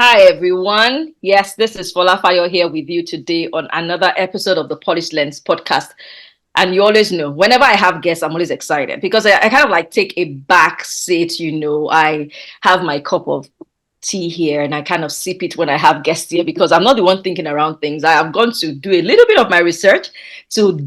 Hi, everyone. Yes, this is Folafayo here with you today on another episode of the Polish Lens podcast. And you always know, whenever I have guests, I'm always excited because I kind of like take a back seat. I have my cup of tea here and I kind of sip it when I have guests here because I'm not the one thinking around things. I have gone to do a little bit of my research to,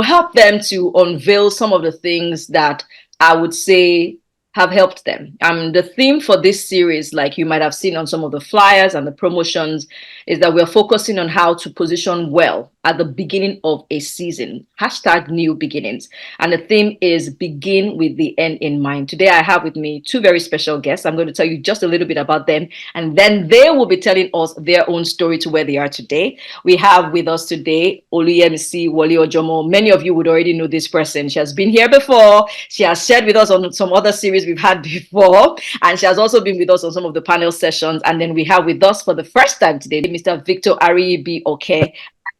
help them to unveil some of the things that I would say have helped them. The theme for this series, like you might have seen on some of the flyers and the promotions, is that we're focusing on how to position well at the beginning of a season. Hashtag new beginnings. And the theme is begin with the end in mind. Today, I have with me two very special guests. I'm going to tell you just a little bit about them, and then they will be telling us their own story to where they are today. We have with us today Oluyemisi Wole-Ojomo. Many of you would already know this person. She has been here before. She has shared with us on some other series we've had before, and she has also been with us on some of the panel sessions. And then we have with us for the first time today, Mr. Victor Ariyibi-Oke.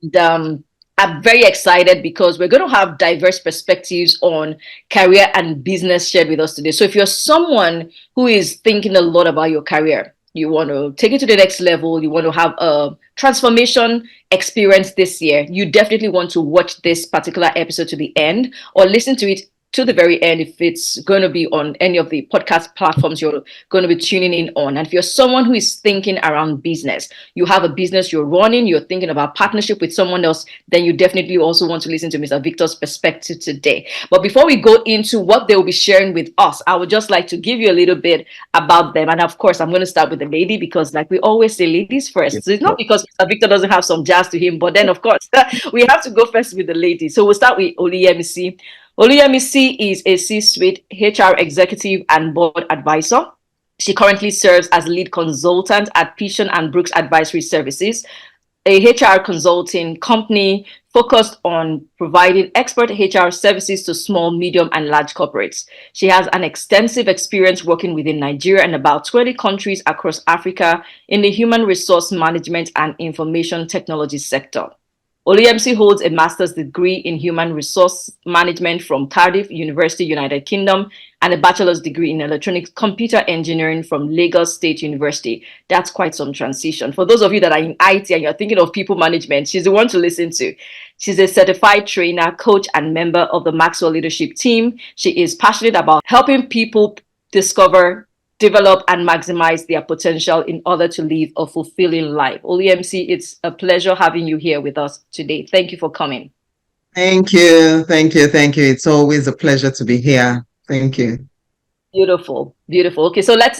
And I'm very excited because we're going to have diverse perspectives on career and business shared with us today. So if you're someone who is thinking a lot about your career, you want to take it to the next level, you want to have a transformation experience this year, you definitely want to watch this particular episode to the end or listen to it to the very end if it's going to be on any of the podcast platforms you're going to be tuning in on. And if you're someone who is thinking around business, you have a business you're running, you're thinking about partnership with someone else, then you definitely also want to listen to Mr. Victor's perspective today. But before we go into what they will be sharing with us, I would just like to give you a little bit about them. And of course, I'm going to start with the lady because, like we always say, ladies first. So it's not because Mr. Victor doesn't have some jazz to him, but then, of course, we have to go first with the lady. So we'll start with Oluyemisi. Oluyemisi is a C-suite HR executive and board advisor. She currently serves as lead consultant at Pishon and Brooks Advisory Services, a HR consulting company focused on providing expert HR services to small, medium, and large corporates. She has an extensive experience working within Nigeria and about 20 countries across Africa in the human resource management and information technology sector. Oluyemisi holds a master's degree in human resource management from Cardiff University, United Kingdom, and a bachelor's degree in electronic computer engineering from Lagos State University. That's quite some transition. For those of you that are in IT and you're thinking of people management, she's the one to listen to. She's a certified trainer, coach, and member of the Maxwell Leadership Team. She is passionate about helping people discover, develop, and maximize their potential in order to live a fulfilling life. Oluyemisi, it's a pleasure having you here with us today. Thank you for coming. Thank you. Thank you. Thank you. It's always a pleasure to be here. Thank you. Beautiful, beautiful. Okay, so let's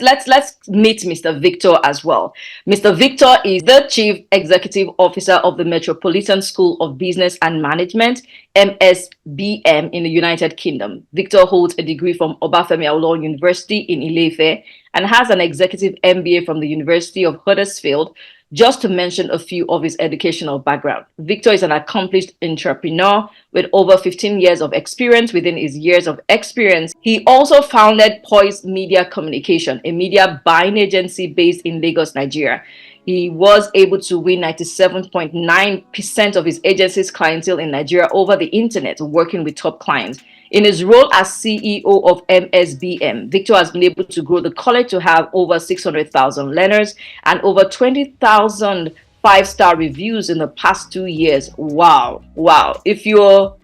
meet Mr. Victor as well. Mr. Victor is the Chief Executive Officer of the Metropolitan School of Business and Management, MSBM, in the United Kingdom. Victor holds a degree from Obafemi Awolowo University in Ile-Ife and has an executive MBA from the University of Huddersfield, just to mention a few of his educational background. Victor is an accomplished entrepreneur with over 15 years of experience. Within his years of experience, he also founded Poise Media Communication, a media buying agency based in Lagos, Nigeria. He was able to win 97.9% of his agency's clientele in Nigeria over the internet, working with top clients. In his role as CEO of MSBM, Victor has been able to grow the college to have over 600,000 learners and over 20,000 five-star reviews in the past 2 years. Wow, wow. If you're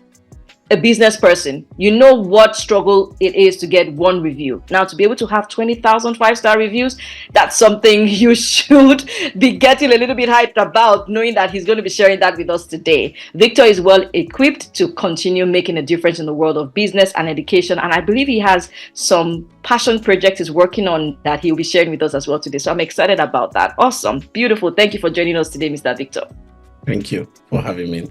a business person, you know what struggle it is to get one review. Now, to be able to have 20,000 five-star reviews, that's something you should be getting a little bit hyped about, knowing that he's going to be sharing that with us today. Victor is well equipped to continue making a difference in the world of business and education, and I believe he has some passion projects he's working on that he'll be sharing with us as well today. So I'm excited about that. Awesome. Beautiful. Thank you for joining us today, Mr. Victor. Thank you for having me.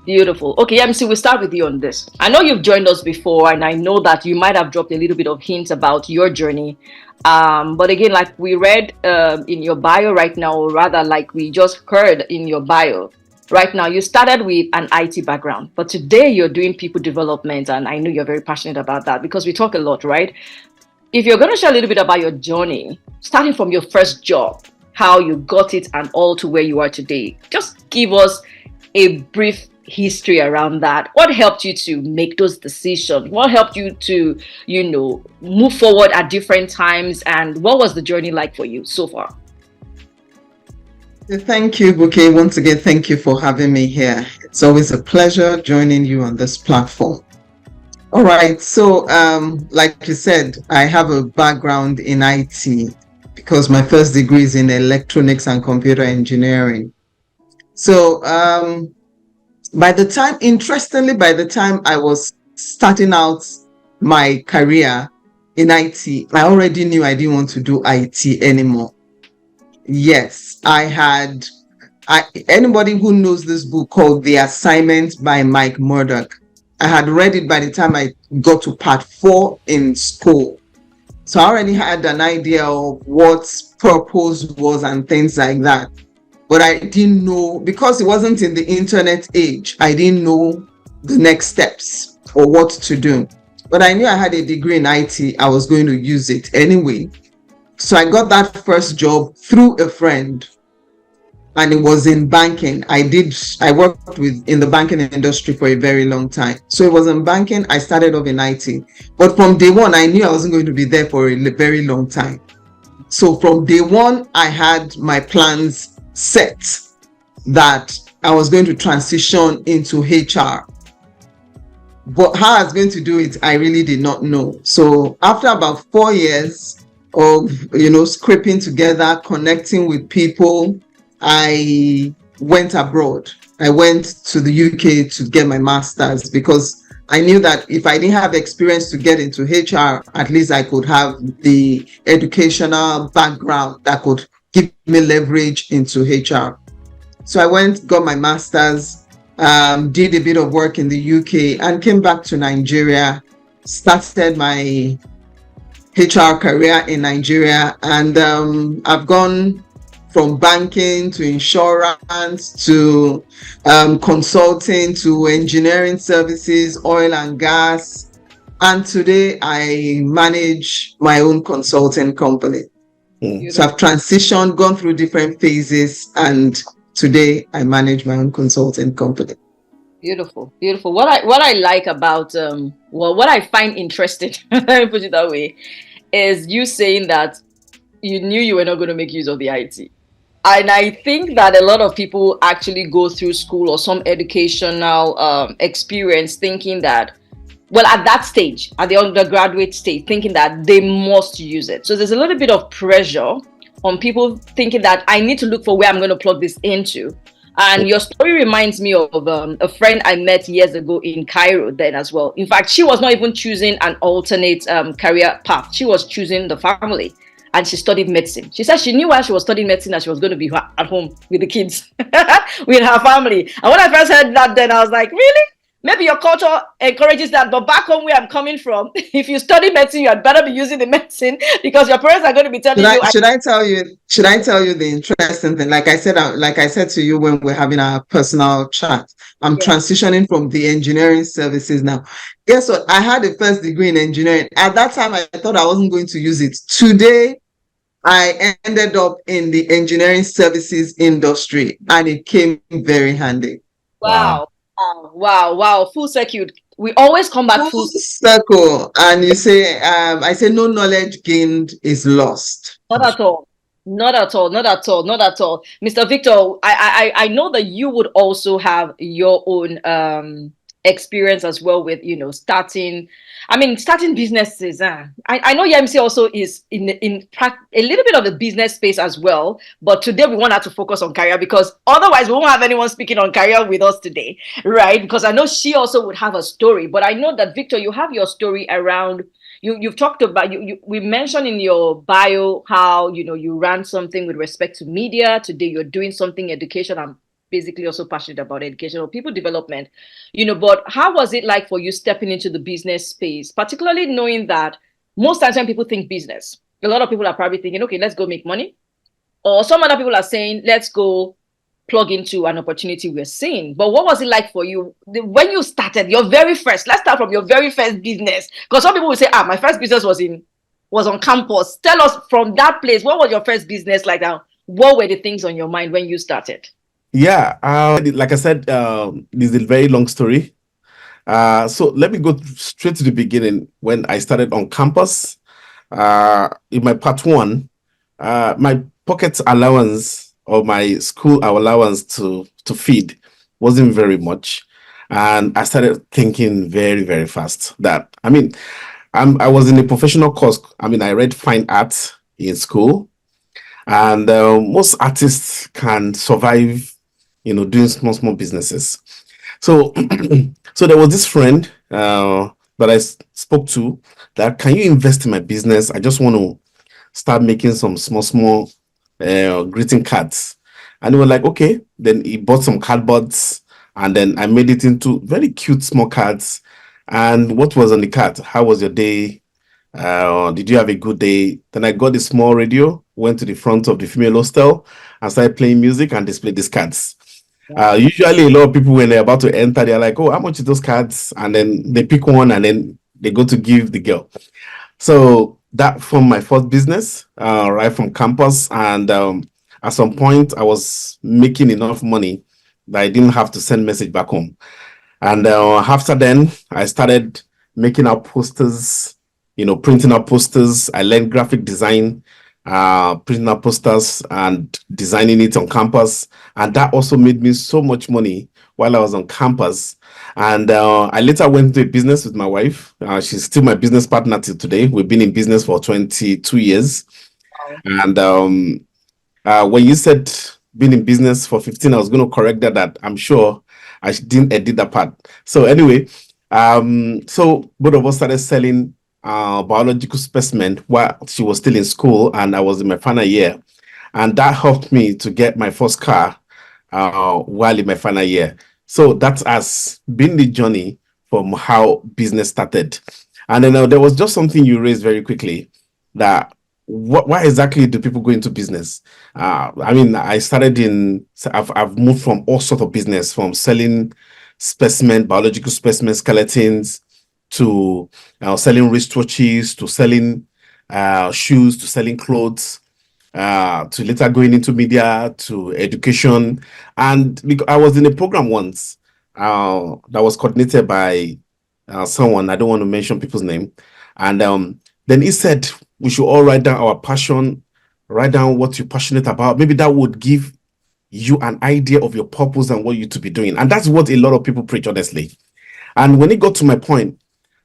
Beautiful. Okay, MC, we'll start with you on this. I know you've joined us before, and I know that you might have dropped a little bit of hints about your journey. But again, like we read in your bio right now, or rather like we just heard in your bio, right now you started with an IT background, but today you're doing people development, and I know you're very passionate about that because we talk a lot, right? If you're going to share a little bit about your journey, starting from your first job, how you got it, and all to where you are today, just give us a brief history around that. What helped you to make those decisions? What helped you to, move forward at different times? And what was the journey like for you so far? Thank you, Buke. Once again, thank you for having me here. It's always a pleasure joining you on this platform. All right. So, like you said, I have a background in IT because my first degree is in electronics and computer engineering. So, interestingly, by the time I was starting out my career in IT, I already knew I didn't want to do IT anymore. Yes, anybody who knows this book called The Assignment by Mike Murdoch, I had read it by the time I got to part 4 in school. So I already had an idea of what purpose was and things like that. But I didn't know, because it wasn't in the internet age, I didn't know the next steps or what to do. But I knew I had a degree in IT, I was going to use it anyway. So I got that first job through a friend, and it was in banking. I worked in the banking industry for a very long time. So it was in banking. I started off in IT, but from day one, I knew I wasn't going to be there for a very long time. So from day one, I had my plans set that I was going to transition into HR. But how I was going to do it, I really did not know. So after about 4 years of, scraping together, connecting with people, I went abroad. I went to the UK to get my master's because I knew that if I didn't have experience to get into HR, at least I could have the educational background that could give me leverage into HR. So I went, got my master's, did a bit of work in the UK and came back to Nigeria, started my HR career in Nigeria, and I've gone from banking to insurance to consulting to engineering services, oil and gas. And today I manage my own consulting company. So I've transitioned, gone through different phases, and today I manage my own consulting company. Beautiful, beautiful. What I like about what I find interesting, let me put it that way, is you saying that you knew you were not going to make use of the IT. And I think that a lot of people actually go through school or some educational experience thinking that, well, at that stage, at the undergraduate stage, thinking that they must use it. So there's a little bit of pressure on people thinking that I need to look for where I'm going to plug this into. And your story reminds me of a friend I met years ago in Cairo then as well. In fact, she was not even choosing an alternate career path. She was choosing the family. And she studied medicine. She said she knew while she was studying medicine that she was going to be at home with the kids, with her family. And when I first heard that, then I was like, really? Maybe your culture encourages that, but back home where I'm coming from, if you study medicine, you had better be using the medicine because your parents are going to be telling you. Should I tell you the interesting thing? Like I said to you when we're having our personal chat, I'm transitioning from the engineering services now. Guess what? I had a first degree in engineering. At that time, I thought I wasn't going to use it. Today, I ended up in the engineering services industry, and it came very handy. Wow. Full circuit. We always come back full circle. And you say, I say, no knowledge gained is lost. Not at all. Mr. Victor, I know that you would also have your own experience as well with, starting businesses. I know Yemisi also is in a little bit of the business space as well, but today we want her to focus on career because otherwise we won't have anyone speaking on career with us today, right? Because I know she also would have a story, but I know that Victor, you have your story around. You've talked about we mentioned in your bio how you ran something with respect to media. Today you're doing something education. I'm basically also passionate about education or people development, but how was it like for you stepping into the business space, particularly knowing that most times when people think business, a lot of people are probably thinking, okay, let's go make money, or some other people are saying, let's go plug into an opportunity we're seeing. But what was it like for you when you started your very first? Let's start from your very first business, because some people will say, my first business was on campus. Tell us from that place, what was your first business like? Now, what were the things on your mind when you started? Yeah, like I said, this is a very long story. So let me go straight to the beginning. When I started on campus, in my part 1, my pocket allowance or my school allowance to feed wasn't very much. And I started thinking very, very fast that, I mean, I was in a professional course. I mean, I read fine arts in school, and most artists can survive, doing small, small businesses. So, so there was this friend that I spoke to that, can you invest in my business? I just want to start making some small, small greeting cards. And they were like, okay. Then he bought some cardboards, and then I made it into very cute small cards. And what was on the card? How was your day? Did you have a good day? Then I got a small radio, went to the front of the female hostel and started playing music and displayed these cards. Usually, a lot of people, when they're about to enter, they're like, oh, how much is those cards? And then they pick one and then they go to give the girl. So that from my first business, right from campus. And at some point, I was making enough money that I didn't have to send message back home. And after then, I started making out posters, printing out posters. I learned graphic design, printing out posters and designing it on campus. And that also made me so much money while I was on campus. And I later went into a business with my wife. She's still my business partner till today. We've been in business for 22 years. Wow. And when you said being in business for 15, I was going to correct that I'm sure I didn't edit that part. So anyway, so both of us started selling biological specimen while she was still in school and I was in my final year. And that helped me to get my first car while in my final year. So that has been the journey from how business started. And then there was just something you raised very quickly, that why exactly do people go into business? I mean, I've moved from all sorts of business, from selling biological specimen skeletons, to selling wristwatches, to selling shoes, to selling clothes, to later going into media, to education. And I was in a program once that was coordinated by someone, I don't want to mention people's name. And then he said, we should all write down our passion, write down what you're passionate about. Maybe that would give you an idea of your purpose and what you to be doing. And that's what a lot of people preach, honestly. And when it got to my point,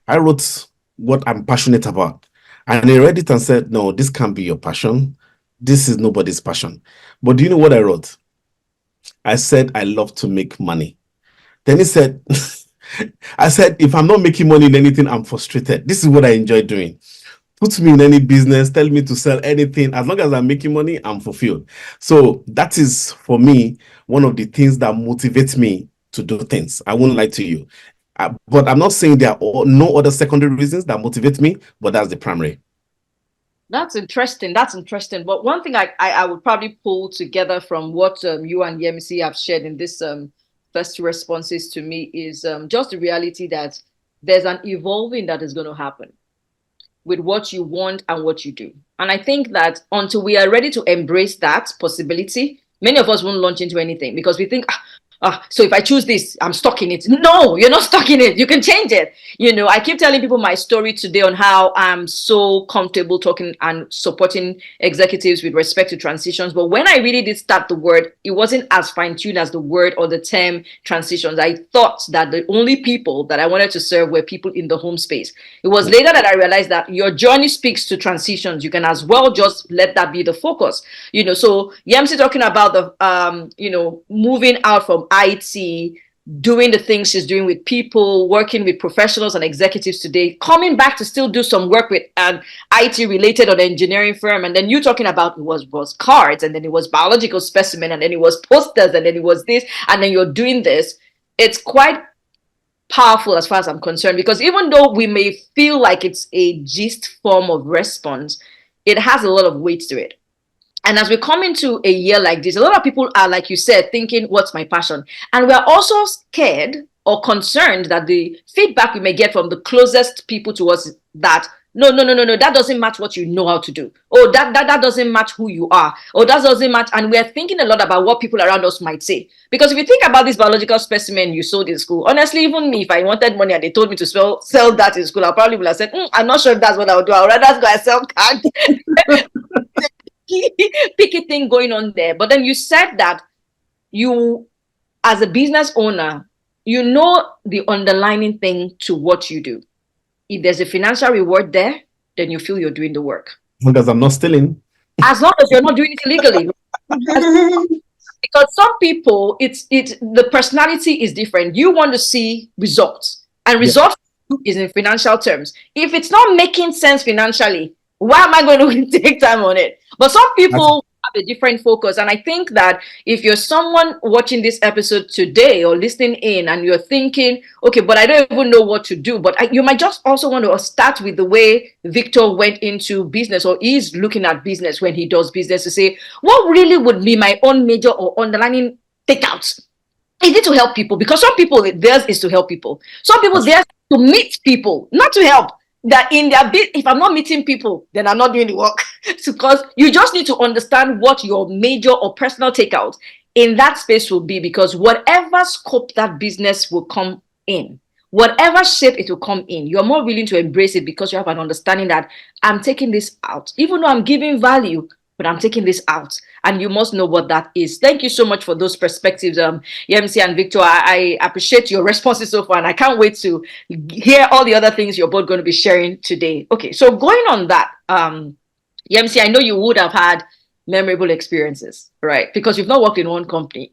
I wrote what I'm passionate about. And he read it and said, no, this can't be your passion. This is nobody's passion. But do you know what I wrote? I said, I love to make money. Then he said, I said, if I'm not making money in anything, I'm frustrated. This is what I enjoy doing. Put me in any business, tell me to sell anything. As long as I'm making money, I'm fulfilled. So that is, for me, one of the things that motivates me to do things. I won't lie to you. But I'm not saying there are no other secondary reasons that motivate me, but that's the primary. That's interesting. That's interesting. But one thing I would probably pull together from what you and Yemisi have shared in this first responses to me is just the reality that there's an evolving that is going to happen with what you want and what you do. And I think that until we are ready to embrace that possibility, many of us won't launch into anything because we think, so if I choose this, I'm stuck in it. No, you're not stuck in it. You can change it. I keep telling people my story today on how I'm so comfortable talking and supporting executives with respect to transitions. But when I really did start the word, it wasn't as fine-tuned as the word or the term transitions. I thought that the only people that I wanted to serve were people in the home space. It was later that I realized that your journey speaks to transitions. You can as well just let that be the focus. So Yemisi talking about the, moving out from IT, doing the things she's doing with people, working with professionals and executives today, coming back to still do some work with an IT related or engineering firm. And then you talking about it was cards, and then it was biological specimen, and then it was posters, and then it was this, and then you're doing this. It's quite powerful as far as I'm concerned, because even though we may feel like it's a gist form of response, it has a lot of weight to it. And as we come into a year like this, a lot of people are, like you said, thinking, what's my passion? And we're also scared or concerned that the feedback we may get from the closest people to us is that, no, that doesn't match what you know how to do. Oh, that doesn't match who you are. Oh, that doesn't match. And we're thinking a lot about what people around us might say. Because if you think about this biological specimen you sold in school, honestly, even me, if I wanted money and they told me to sell that in school, I probably would have said, I'm not sure if that's what I would do. I would rather go and sell cards. picky thing going on there. But then you said that you, as a business owner, you know the underlying thing to what you do. If there's a financial reward there, then you feel you're doing the work. Because I'm not stealing. As long as you're not doing it illegally. Because some people, it's the personality is different. You want to see results, and results is in financial terms. If it's not making sense financially, why am I going to take time on it? But some people have a different focus, and I think that if you're someone watching this episode today or listening in, and you're thinking, okay, but I don't even know what to do, but you might just also want to start with the way Victor went into business, or is looking at business when he does business, to say, what really would be my own major or underlying takeouts? Is it to help people? Because some people, theirs is to help people. Some people, theirs to meet people, not to help. That in their bit, if I'm not meeting people, then I'm not doing the work. Because you just need to understand what your major or personal takeout in that space will be, because whatever scope that business will come in, whatever shape it will come in, you're more willing to embrace it because you have an understanding that I'm taking this out, even though I'm giving value, but I'm taking this out, and you must know what that is. Thank you so much for those perspectives, Yemisi and Victor. I appreciate your responses so far, and I can't wait to hear all the other things you're both going to be sharing today. Okay, so going on that, Yemisi, I know you would have had memorable experiences, right? Because you've not worked in one company.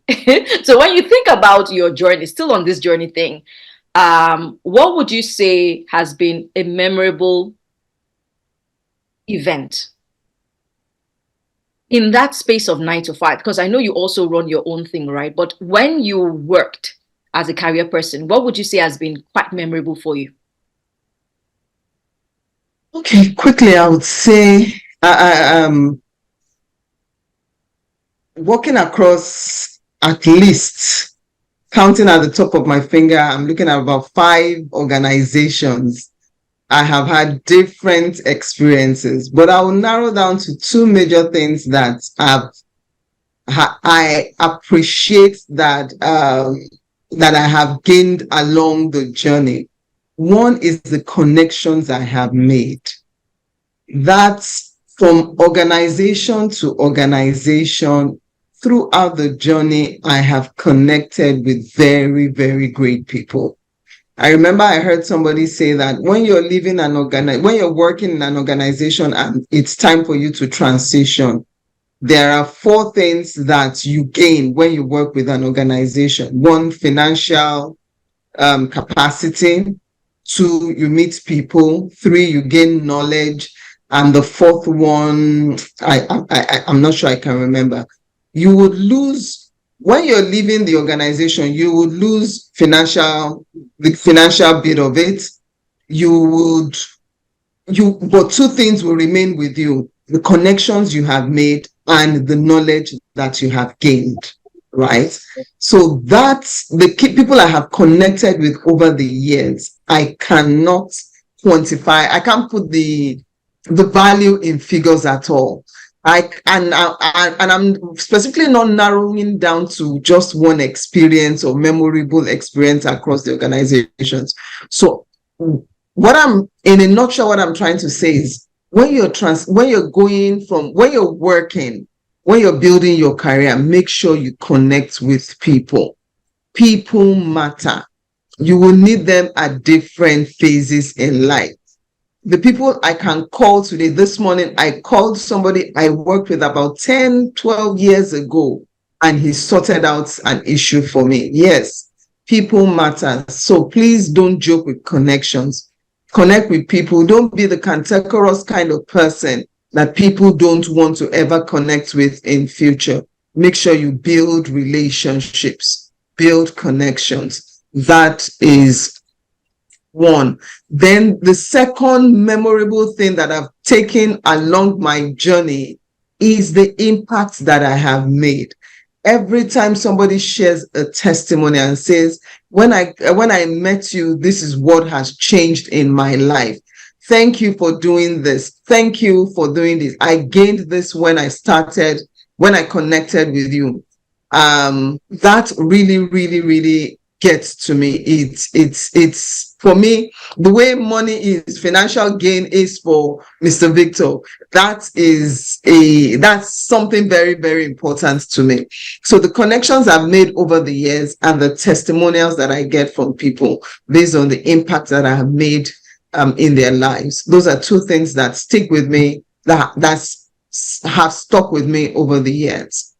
So when you think about your journey, still on this journey thing, what would you say has been a memorable event in that space of 9 to 5? Because I know you also run your own thing, right? But when you worked as a career person, what would you say has been quite memorable for you? Okay, quickly, I would say working across, at least, counting at the top of my finger, I'm looking at about 5 organizations. I have had different experiences, but I will narrow down to 2 major things that I appreciate that that I have gained along the journey. One is the connections I have made. That's from organization to organization. Throughout the journey, I have connected with very, very great people. I remember I heard somebody say that when you're leaving when you're working in an organization and it's time for you to transition, there are 4 things that you gain when you work with an organization. 1, financial capacity. 2, you meet people. 3, you gain knowledge. And the 4th one, I'm not sure I can remember. You would lose, when you're leaving the organization, you would lose the financial bit of it. But 2 things will remain with you: the connections you have made and the knowledge that you have gained, right? So that's the key people I have connected with over the years. I cannot quantify, I can't put the value in figures at all. And I'm specifically not narrowing down to just one experience or memorable experience across the organizations. So what I'm, in a nutshell, what I'm trying to say is, when you're working, when you're building your career, make sure you connect with people. People matter. You will need them at different phases in life. The people I can call today, this morning, I called somebody I worked with about 10, 12 years ago, and he sorted out an issue for me. Yes, people matter. So please don't joke with connections. Connect with people. Don't be the cantankerous kind of person that people don't want to ever connect with in future. Make sure you build relationships, build connections. That is 1. Then the second memorable thing that I've taken along my journey is the impact that I have made. Every time somebody shares a testimony and says, when I met you, this is what has changed in my life. Thank you for doing this. Thank you for doing this. I gained this when I connected with you. That really, really, really gets to me. It's for me, the way money is, financial gain is for Mr. Victor. That's something very, very important to me. So the connections I've made over the years and the testimonials that I get from people based on the impact that I have made in their lives, those are two things that stick with me, that have stuck with me over the years.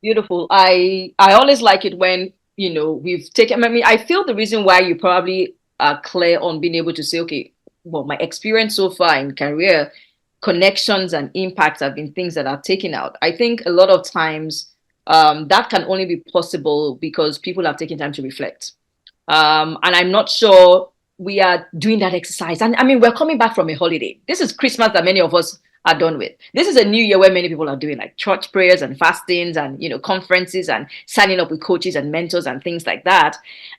Beautiful. I always like it when, we've taken, I mean, I feel the reason why you probably are clear on being able to say, okay, well, my experience so far in career, connections and impacts have been things that I've taken out. I think a lot of times that can only be possible because people have taken time to reflect. And I'm not sure we are doing that exercise. And I mean, we're coming back from a holiday. This is Christmas that many of us are done with. This is a new year where many people are doing like church prayers and fastings and, conferences and signing up with coaches and mentors and things like that.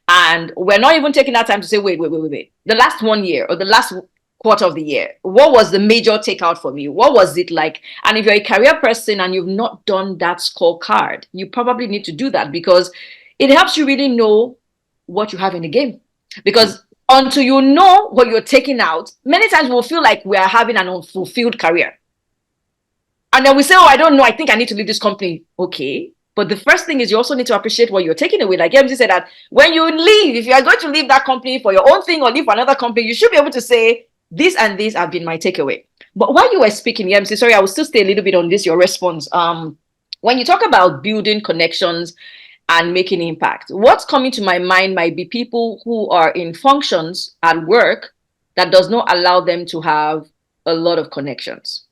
And we're not even taking that time to say, wait. The last 1 year or the last quarter of the year, what was the major takeout for me? What was it like? And if you're a career person and you've not done that scorecard, you probably need to do that, because it helps you really know what you have in the game. Because until you know what you're taking out, many times we'll feel like we are having an unfulfilled career. And then we say, oh, I don't know, I think I need to leave this company. Okay. But the first thing is you also need to appreciate what you're taking away. Like MC said, that when you leave, if you are going to leave that company for your own thing or leave for another company, you should be able to say, this and this have been my takeaway. But while you were speaking, MC, sorry, I will still stay a little bit on this, your response. When you talk about building connections and making impact, what's coming to my mind might be people who are in functions at work that does not allow them to have a lot of connections.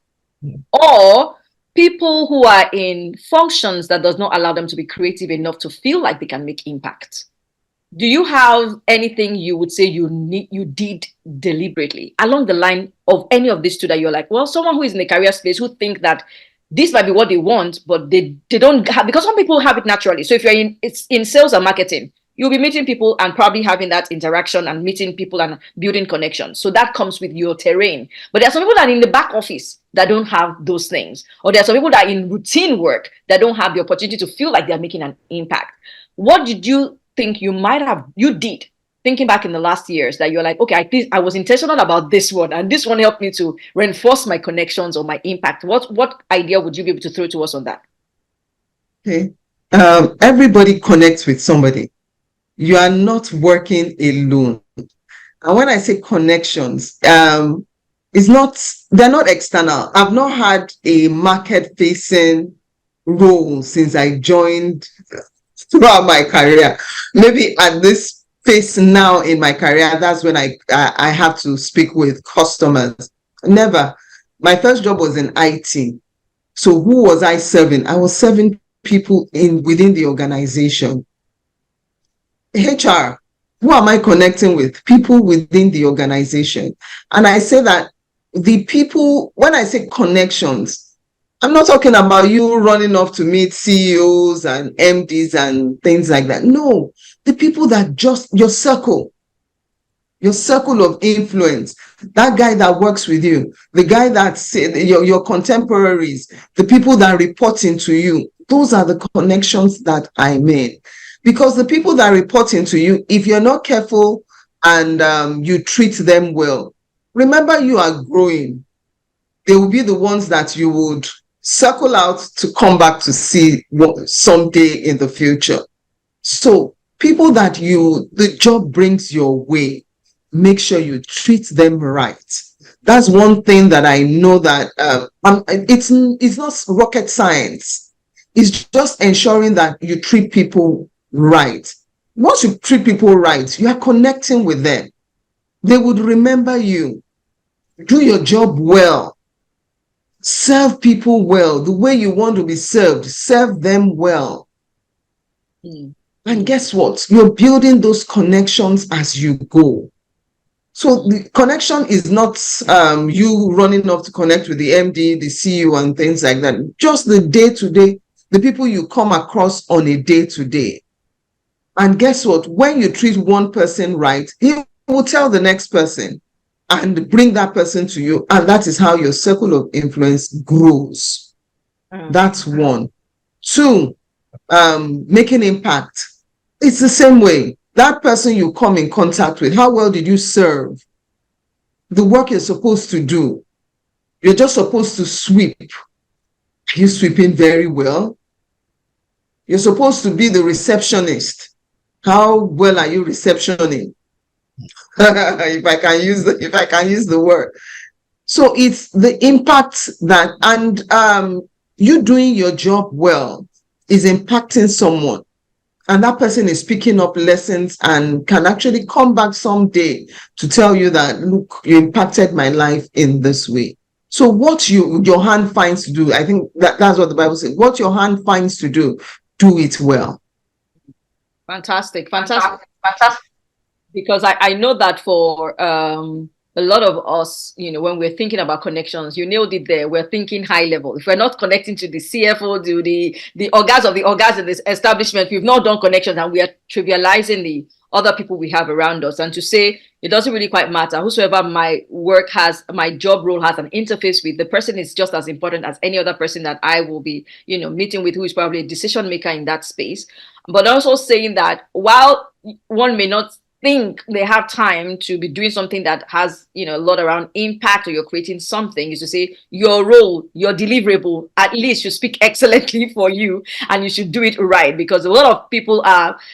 Or people who are in functions that does not allow them to be creative enough to feel like they can make impact. Do you have anything you would say you did deliberately along the line of any of these two that you're like, well, someone who is in the career space who think that this might be what they want, but they don't have, because some people have it naturally. So if you're in sales and marketing, you'll be meeting people and probably having that interaction and meeting people and building connections. So that comes with your terrain. But there are some people that are in the back office that don't have those things. Or there are some people that are in routine work that don't have the opportunity to feel like they're making an impact. What did you think you did, thinking back in the last years, that you're like, okay, I was intentional about this one, and this one helped me to reinforce my connections or my impact? What idea would you be able to throw to us on that? Okay. Everybody connects with somebody. You are not working alone. And when I say connections, they're not external. I've not had a market-facing role since I joined throughout my career. Maybe at this phase now in my career, that's when I have to speak with customers. Never. My first job was in IT. So who was I serving? I was serving people within the organization. HR, who am I connecting with? People within the organization. And I say that the people, when I say connections, I'm not talking about you running off to meet CEOs and MDs and things like that. No, the people that just your circle of influence, that guy that works with you, the guy that's your contemporaries, the people that report into you, those are the connections that I made. Because the people that report into you, if you're not careful and you treat them well, remember you are growing. They will be the ones that you would circle out to come back to see someday in the future. So people that the job brings your way, make sure you treat them right. That's one thing that I know that it's not rocket science. It's just ensuring that you treat people right. Once you treat people right, you are connecting with them. They would remember you. Do your job well. Serve people well. The way you want to be served, serve them well. And guess what? You're building those connections as you go. So the connection is not you running off to connect with the MD, the CEO, and things like that. Just the day-to-day, the people you come across on a day-to-day. And guess what? When you treat one person right, he will tell the next person and bring that person to you. And that is how your circle of influence grows. That's one. Two, making impact. It's the same way. that person you come in contact with, how well did you serve the work you're supposed to do? You're just supposed to sweep. Are you sweeping very well? You're supposed to be the receptionist. How well are you receptioning? if I can use the word. So it's the impact that, and you doing your job well is impacting someone. And that person is picking up lessons and can actually come back someday to tell you that, look, you impacted my life in this way. So what your hand finds to do, I think that's what the Bible says. What your hand finds to do it well. Fantastic. Because I know that for a lot of us, when we're thinking about connections, you nailed it there. We're thinking high level. If we're not connecting to the CFO, to the organs of the organs in this establishment, we've not done connections, and we are trivializing the other people we have around us. And to say it doesn't really quite matter. Whosoever my job role has an interface with, the person is just as important as any other person that I will be, meeting with, who is probably a decision maker in that space. But also saying that while one may not think they have time to be doing something that has a lot around impact, or you're creating something, is to say your role, your deliverable, at least should speak excellently for you, and you should do it right. Because a lot of people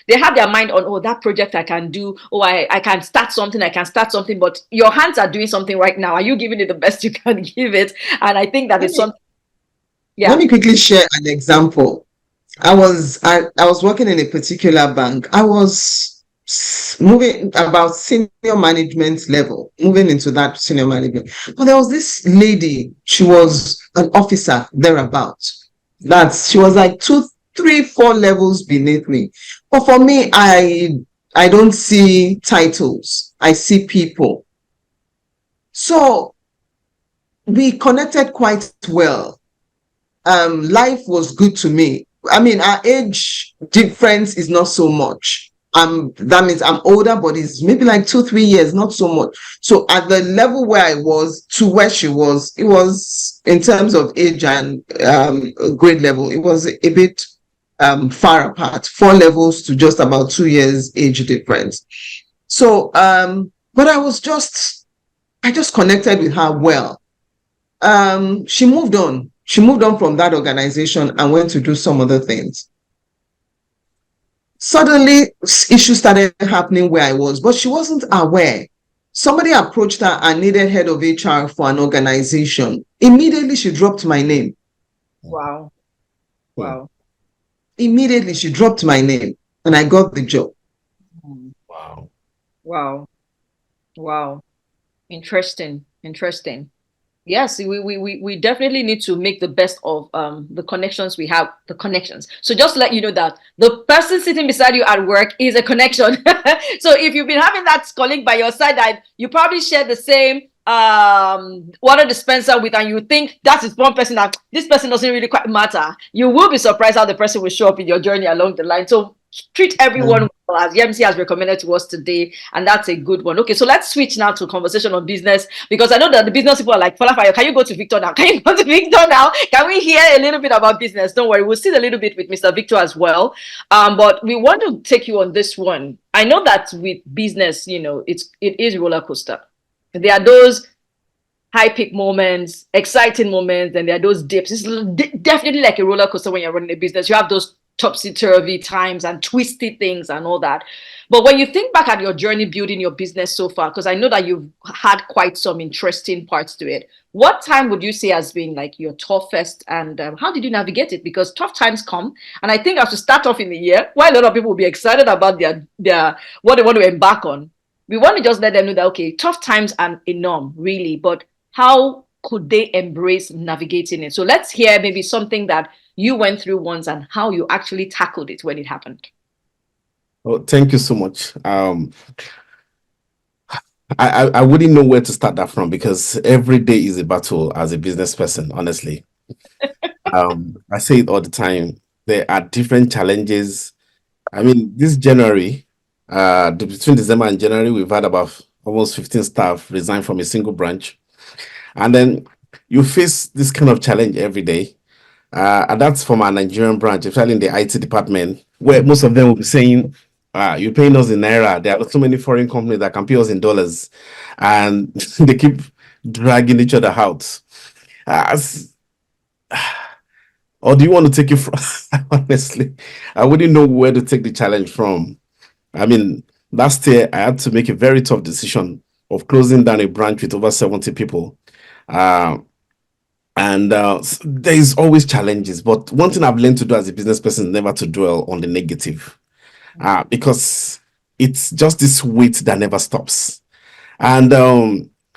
they have their mind on, that project I can do, I can start something, but your hands are doing something right now. Are you giving it the best you can give it? And I think that is something. Yeah. Let me quickly share an example. I was working in a particular bank. I was moving about senior management level, moving into that senior management. But there was this lady, she was an officer thereabout. She was like 2, 3, 4 levels beneath me. But for me, I don't see titles. I see people. So we connected quite well. Life was good to me. I mean, our age difference is not so much. That means I'm older, but it's maybe like 2, 3 years, not so much. So at the level where I was to where she was, it was, in terms of age and grade level, it was a bit far apart, 4 levels to just about 2 years age difference. So, but I just connected with her well. She moved on. She moved on from that organization and went to do some other things. Suddenly, issues started happening where I was, but she wasn't aware. Somebody approached her and needed head of HR for an organization. Immediately, she dropped my name. Wow. Immediately, she dropped my name, and I got the job. Wow. Interesting. Yes, we definitely need to make the best of the connections we have, So just to let you know that the person sitting beside you at work is a connection. So if you've been having that colleague by your side that you probably share the same water dispenser with, and you think that is one person, that this person doesn't really quite matter, you will be surprised how the person will show up in your journey along the line. So treat everyone well, as Yemisi has recommended to us today, and that's a good one. Okay, so let's switch now to conversation on business, because I know that the business people are like, Falafayo, can you go to Victor now? Can we hear a little bit about business? Don't worry, we'll see a little bit with Mr. Victor as well. But we want to take you on this one. I know that with business, it is roller coaster. There are those high peak moments, exciting moments, and there are those dips. It's definitely like a roller coaster when you're running a business. You have those topsy-turvy times and twisty things and all that. But when you think back at your journey building your business so far, because I know that you've had quite some interesting parts to it, what time would you say has been like your toughest, and how did you navigate it? Because tough times come, and I think as to start off in the year, while a lot of people will be excited about their what they want to embark on, we want to just let them know that, okay, tough times are a norm, really, but how could they embrace navigating it? So let's hear maybe something that you went through once and how you actually tackled it when it happened. Oh, thank you so much. I wouldn't know where to start that from, because every day is a battle as a business person, honestly. I say it all the time. There are different challenges. I mean, this January, between December and January, we've had about almost 15 staff resign from a single branch. And then you face this kind of challenge every day. And that's from our Nigerian branch, especially in the IT department, where most of them will be saying, You're paying us in naira. There are so many foreign companies that can pay us in dollars, and they keep dragging each other out. As or do you want to take it from? Honestly, I wouldn't know where to take the challenge from. I mean, last year I had to make a very tough decision of closing down a branch with over 70 people. Uh, and there is always challenges, but one thing I've learned to do as a business person is never to dwell on the negative, because it's just this weight that never stops. And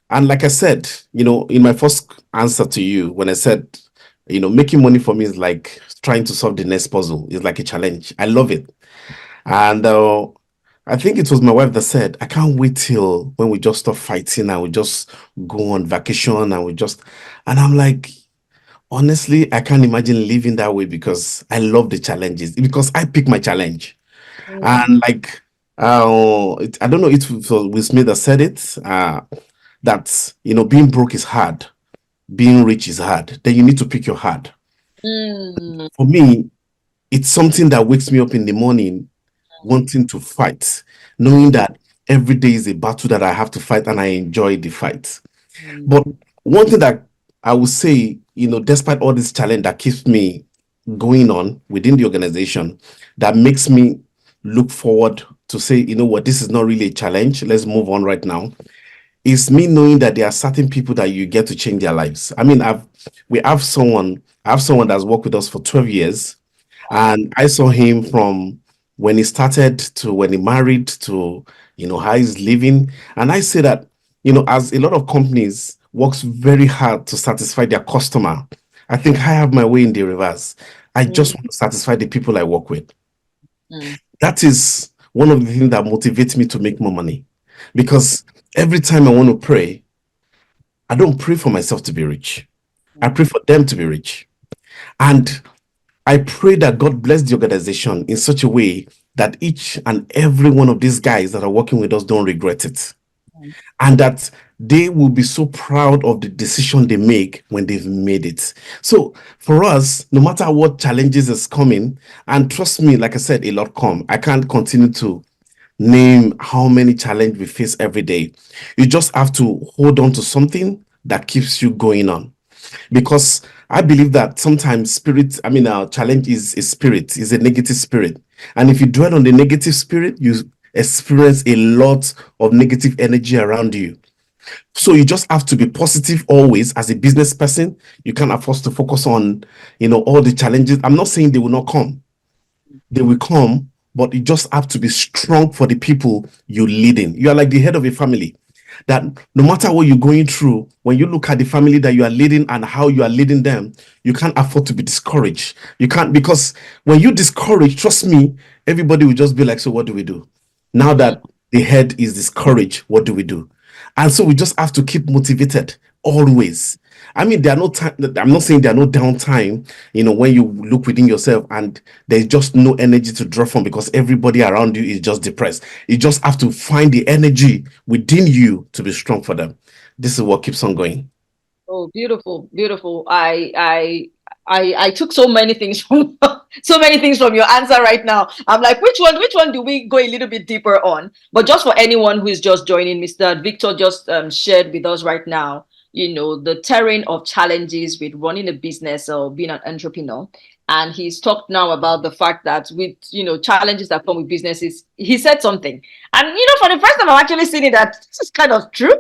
like I said, in my first answer to you, when I said, making money for me is like trying to solve the next puzzle. It's like a challenge. I love it. And I think it was my wife that said, I can't wait till when we just stop fighting and we just go on vacation and I'm like, honestly, I can't imagine living that way because I love the challenges, because I pick my challenge. And like, I don't know, it was Will Smith that said it, that, being broke is hard, being rich is hard. Then you need to pick your hard. Mm. For me, it's something that wakes me up in the morning wanting to fight, knowing that every day is a battle that I have to fight and I enjoy the fight. But one thing that I would say, despite all this challenge that keeps me going on within the organization, that makes me look forward to say, you know what, this is not really a challenge. Let's move on right now. Is me knowing that there are certain people that you get to change their lives. I mean, I have someone that's worked with us for 12 years, and I saw him from when he started to when he married to, how he's living. And I say that, as a lot of companies works very hard to satisfy their customer, I think I have my way in the reverse. I just want to satisfy the people I work with. Mm. That is one of the things that motivates me to make more money. Because every time I want to pray, I don't pray for myself to be rich. I pray for them to be rich. And I pray that God bless the organization in such a way that each and every one of these guys that are working with us don't regret it. And that they will be so proud of the decision they make when they've made it. So for us, no matter what challenges is coming, and trust me, like I said, a lot come. I can't continue to name how many challenges we face every day. You just have to hold on to something that keeps you going on, because I believe that sometimes our challenge is a spirit, is a negative spirit. And if you dwell on the negative spirit, you experience a lot of negative energy around you. So you just have to be positive always as a business person. You can't afford to focus on, all the challenges. I'm not saying they will not come. They will come, but you just have to be strong for the people you're leading. You are like the head of a family, that no matter what you're going through, when you look at the family that you are leading and how you are leading them, you can't afford to be discouraged. You can't, because when you discourage, trust me, everybody will just be like, so what do we do? Now that the head is discouraged, what do we do? And so we just have to keep motivated always. I mean, there are no time. I'm not saying there are no downtime, when you look within yourself and there's just no energy to draw from because everybody around you is just depressed. You just have to find the energy within you to be strong for them. This is what keeps on going. Oh, beautiful, beautiful. I took so many things from so many things from your answer right now. I'm like, which one do we go a little bit deeper on? But just for anyone who is just joining, Mr. Victor just shared with us right now, the terrain of challenges with running a business or being an entrepreneur. And he's talked now about the fact that with, challenges that come with businesses, he said something. And, for the first time, I'm actually seeing that this is kind of true.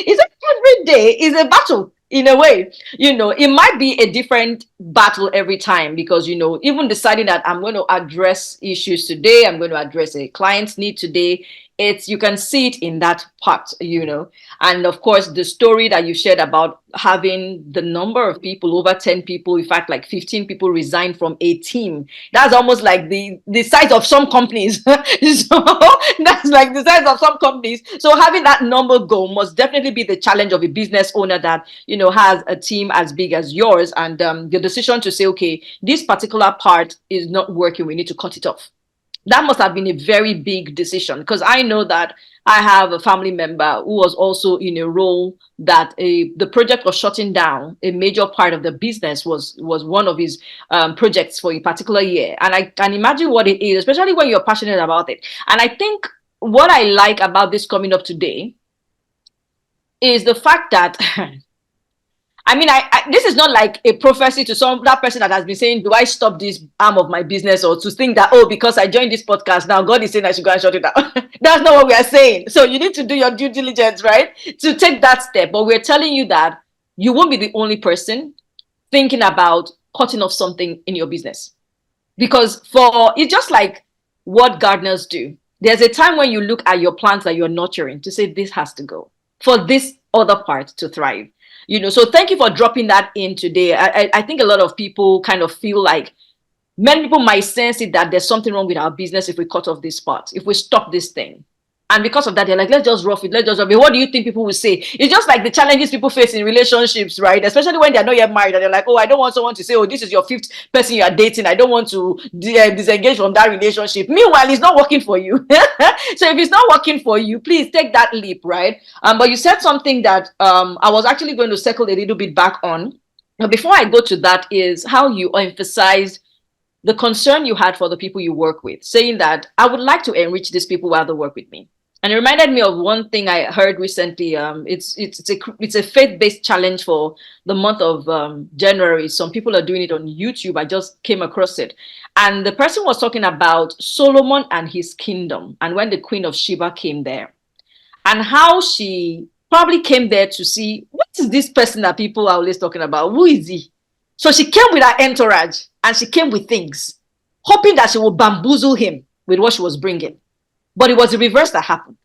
Is that every day is a battle in a way. It might be a different battle every time because, even deciding that I'm going to address issues today, I'm going to address a client's need today, you can see it in that part. And of course the story that you shared about having the number of people, over 10 people, in fact like 15 people resign from a team, that's almost like the size of some companies. So that's like the size of some companies. So having that number go must definitely be the challenge of a business owner that has a team as big as yours, and the decision to say, okay, this particular part is not working, we need to cut it off. That must have been a very big decision, because I know that I have a family member who was also in a role that the project was shutting down. A major part of the business was one of his projects for a particular year. And I can imagine what it is, especially when you're passionate about it. And I think what I like about this coming up today is the fact that I mean, this is not like a prophecy to that person that has been saying, "Do I stop this arm of my business?" Or to think that, "Oh, because I joined this podcast, now God is saying I should go and shut it down." That's not what we are saying. So you need to do your due diligence, right, to take that step. But we're telling you that you won't be the only person thinking about cutting off something in your business, because it's just like what gardeners do. There's a time when you look at your plants that you're nurturing to say, "This has to go for this other part to thrive." So thank you for dropping that in today. I think a lot of people kind of feel like many people might sense it, that there's something wrong with our business if we cut off this part, if we stop this thing. And because of that, they're like, let's just rough it, let's just rough it. What do you think people will say? It's just like the challenges people face in relationships, right? Especially when they're not yet married, and they're like, "Oh, I don't want someone to say, oh, this is your fifth person you are dating. I don't want to disengage from that relationship." Meanwhile, it's not working for you. So if it's not working for you, please take that leap, right? But you said something that I was actually going to circle a little bit back on. But before I go to that, is how you emphasized the concern you had for the people you work with, saying that I would like to enrich these people while they work with me. And it reminded me of one thing I heard recently. It's a faith-based challenge for the month of January. Some people are doing it on YouTube. I just came across it. And the person was talking about Solomon and his kingdom, and when the Queen of Sheba came there, and how she probably came there to see, what is this person that people are always talking about? Who is he? So she came with her entourage, and she came with things, hoping that she would bamboozle him with what she was bringing. But it was the reverse that happened.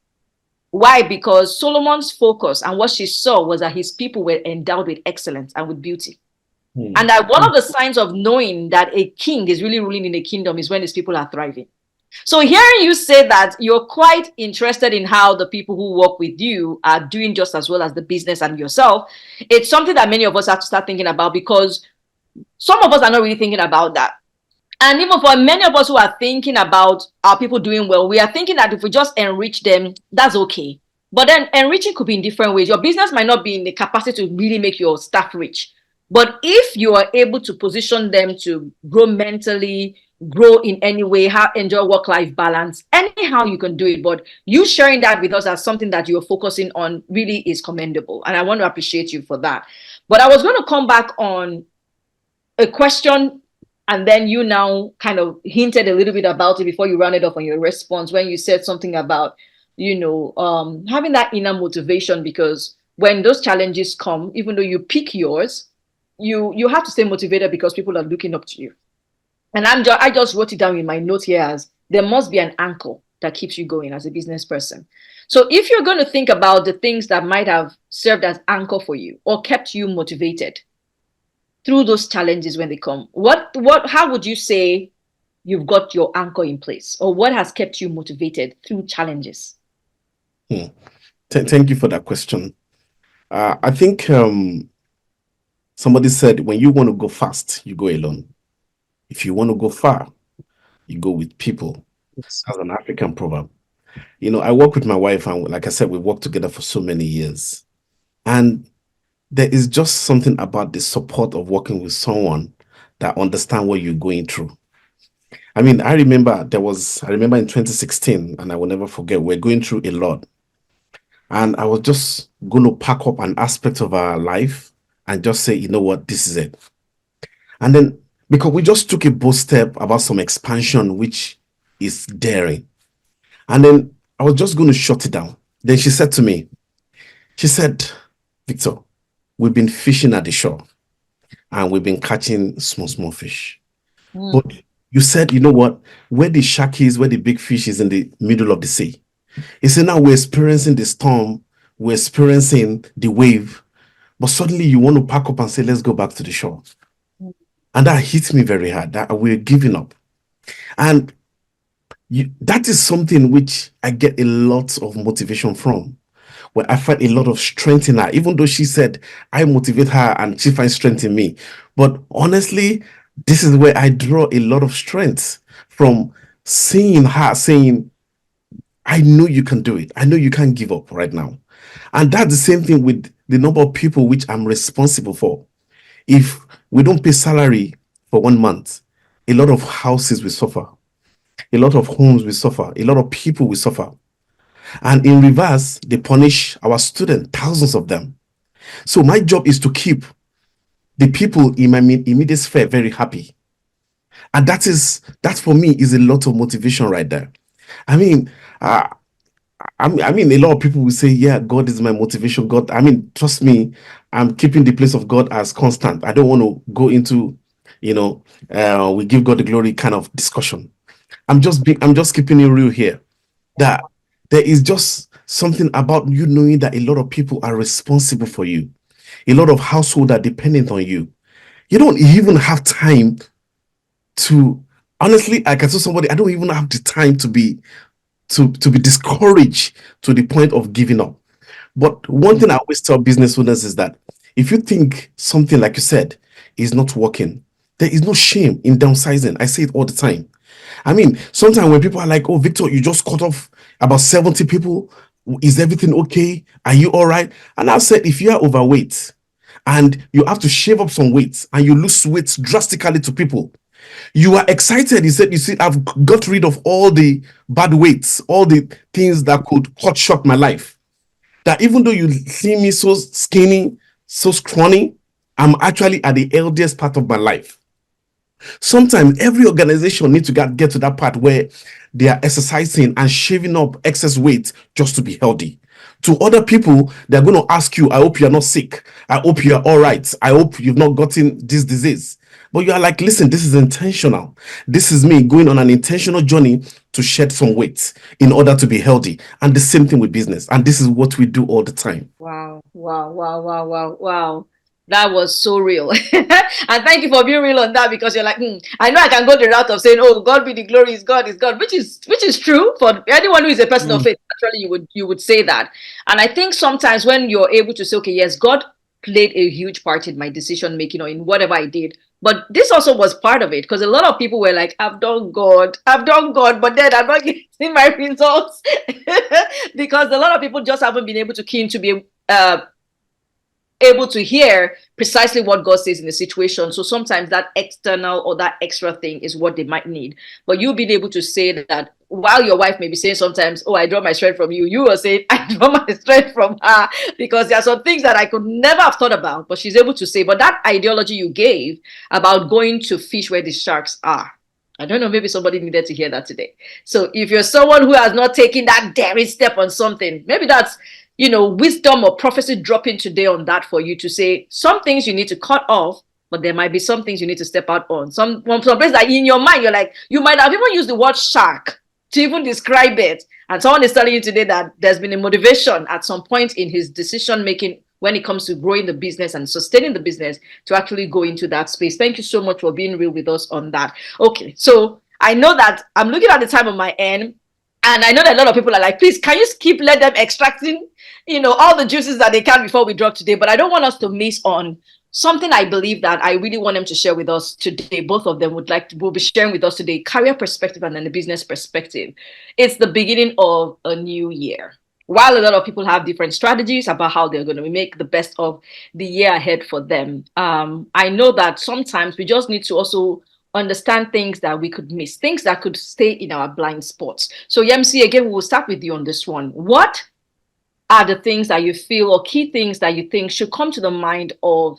Why? Because Solomon's focus and what she saw was that his people were endowed with excellence and with beauty. And that one of the signs of knowing that a king is really ruling in a kingdom is when his people are thriving. So hearing you say that you're quite interested in how the people who work with you are doing just as well as the business and yourself, it's something that many of us have to start thinking about, because some of us are not really thinking about that. And even for many of us who are thinking about our people doing well, we are thinking that if we just enrich them, that's okay. But then enriching could be in different ways. Your business might not be in the capacity to really make your staff rich. But if you are able to position them to grow mentally, grow in any way, enjoy work-life balance, anyhow you can do it. But you sharing that with us as something that you're focusing on really is commendable. And I want to appreciate you for that. But I was going to come back on a question, and then you now kind of hinted a little bit about it before you rounded off on your response, when you said something about, having that inner motivation, because when those challenges come, even though you pick yours, you have to stay motivated because people are looking up to you. And I just wrote it down in my note here as there must be an anchor that keeps you going as a business person. So if you're going to think about the things that might have served as anchor for you or kept you motivated through those challenges when they come, how would you say you've got your anchor in place, or what has kept you motivated through challenges? Thank you for that question. I think somebody said, when you want to go fast, you go alone. If you want to go far, you go with people. That's an African proverb. I work with my wife, and like I said, we worked together for so many years. And there is just something about the support of working with someone that understands what you're going through. I mean, I remember in 2016, and I will never forget, we're going through a lot. And I was just going to pack up an aspect of our life and just say, you know what, this is it. And then, because we just took a bold step about some expansion, which is daring. And then I was just going to shut it down. Then she said to me, Victor, we've been fishing at the shore and we've been catching small fish. But you said, you know what, where the shark is, where the big fish is in the middle of the sea. He said, now we're experiencing the storm, we're experiencing the wave, but suddenly you want to pack up and say, let's go back to the shore. And that hit me very hard, that we're giving up. And that is something which I get a lot of motivation from, where I find a lot of strength in her, even though she said I motivate her and she finds strength in me. But honestly, this is where I draw a lot of strength from, seeing her saying, I know you can do it. I know you can't give up right now. And that's the same thing with the number of people which I'm responsible for. If we don't pay salary for 1 month, a lot of houses will suffer. A lot of homes will suffer. A lot of people will suffer. And in reverse, they punish our students, thousands of them. So my job is to keep the people in my immediate sphere very happy. And that for me is a lot of motivation right there. I mean, uh, I mean, a lot of people will say, yeah, God is my motivation. God, I mean, trust me, I'm keeping the place of God as constant. I don't want to go into, we give God the glory kind of discussion. I'm just keeping it real here. That there is just something about you knowing that a lot of people are responsible for you. A lot of households are dependent on you. You don't even have time to, honestly, I can tell somebody, I don't even have the time to be discouraged to the point of giving up. But one thing I always tell business owners is that if you think something, like you said, is not working, there is no shame in downsizing. I say it all the time. I mean, sometimes when people are like, oh, Victor, you just cut off about 70 people. Is everything okay? Are you all right? And I said, if you are overweight and you have to shave up some weight and you lose weight drastically to people, you are excited. He said, you see, I've got rid of all the bad weights, all the things that could cut short my life. That even though you see me so skinny, so scrawny, I'm actually at the healthiest part of my life. Sometimes every organization needs to get to that part where they are exercising and shaving up excess weight just to be healthy. To other people, they're going to ask you, I hope you're not sick. I hope you're all right. I hope you've not gotten this disease. But you are like, listen, this is intentional. This is me going on an intentional journey to shed some weight in order to be healthy. And the same thing with business. And this is what we do all the time. Wow, wow, wow, wow, wow, wow. That was so real. And thank you for being real on that, because you're like, I know I can go the route of saying, oh, God be the glory, is God, which is true for anyone who is a person of faith. Actually, you would say that. And I think sometimes when you're able to say, okay, yes, God played a huge part in my decision making or in whatever I did. But this also was part of it, because a lot of people were like, I've done God, but then I'm not getting my results. Because a lot of people just haven't been able to keen to be able to hear precisely what God says in the situation. So sometimes that external or that extra thing is what they might need. But you being able to say that, while your wife may be saying sometimes, oh, I draw my strength from you, you are saying, I draw my strength from her, because there are some things that I could never have thought about, but she's able to say. But that ideology you gave about going to fish where the sharks are, I don't know, maybe somebody needed to hear that today. So if you're someone who has not taken that daring step on something, maybe that's wisdom or prophecy dropping today on that for you to say some things you need to cut off, but there might be some things you need to step out on. Some place that in your mind, you're like, you might have even used the word shark to even describe it. And someone is telling you today that there's been a motivation at some point in his decision making when it comes to growing the business and sustaining the business to actually go into that space. Thank you so much for being real with us on that. Okay, so I know that I'm looking at the time on my end, and I know that a lot of people are like, please, can you keep let them extracting, all the juices that they can before we drop today. But I don't want us to miss on something I believe that I really want them to share with us today. Both of them will be sharing with us today, career perspective and then the business perspective. It's the beginning of a new year. While a lot of people have different strategies about how they're going to make the best of the year ahead for them, I know that sometimes we just need to also understand things that we could miss, things that could stay in our blind spots. So Yemisi, again, we'll start with you on this one. What are the things that you feel, or key things that you think should come to the mind of,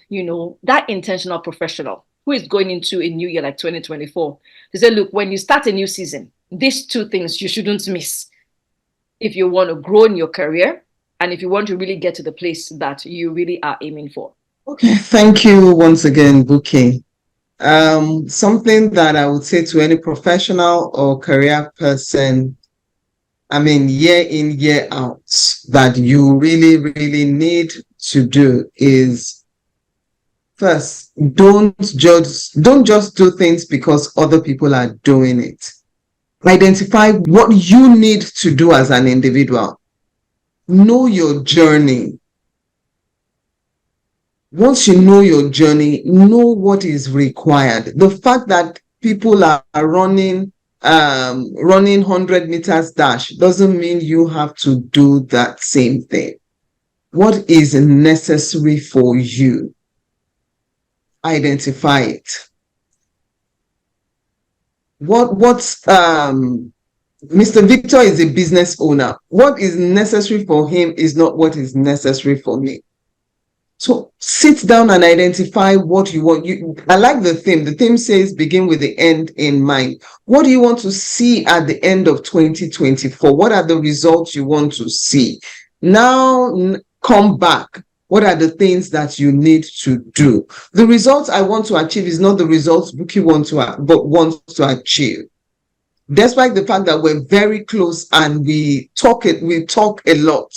that intentional professional who is going into a new year like 2024? To say, look, when you start a new season, these two things you shouldn't miss if you want to grow in your career and if you want to really get to the place that you really are aiming for. Okay, thank you once again, Buki. Something that I would say to any professional or career person, I mean, year in, year out, that you really, really need to do is, first, don't just do things because other people are doing it. Identify what you need to do as an individual. Know your journey. Once you know your journey, know what is required. The fact that people are running running 100 meters dash doesn't mean you have to do that same thing. What is necessary for you? Identify it. What's Mr. Victor is a business owner. What is necessary for him is not what is necessary for me. So sit down and identify what you want. I like the theme. The theme says begin with the end in mind. What do you want to see at the end of 2024? What are the results you want to see? Now come back. What are the things that you need to do? The results I want to achieve is not the results Buki wants to achieve. Despite the fact that we're very close and we talk a lot,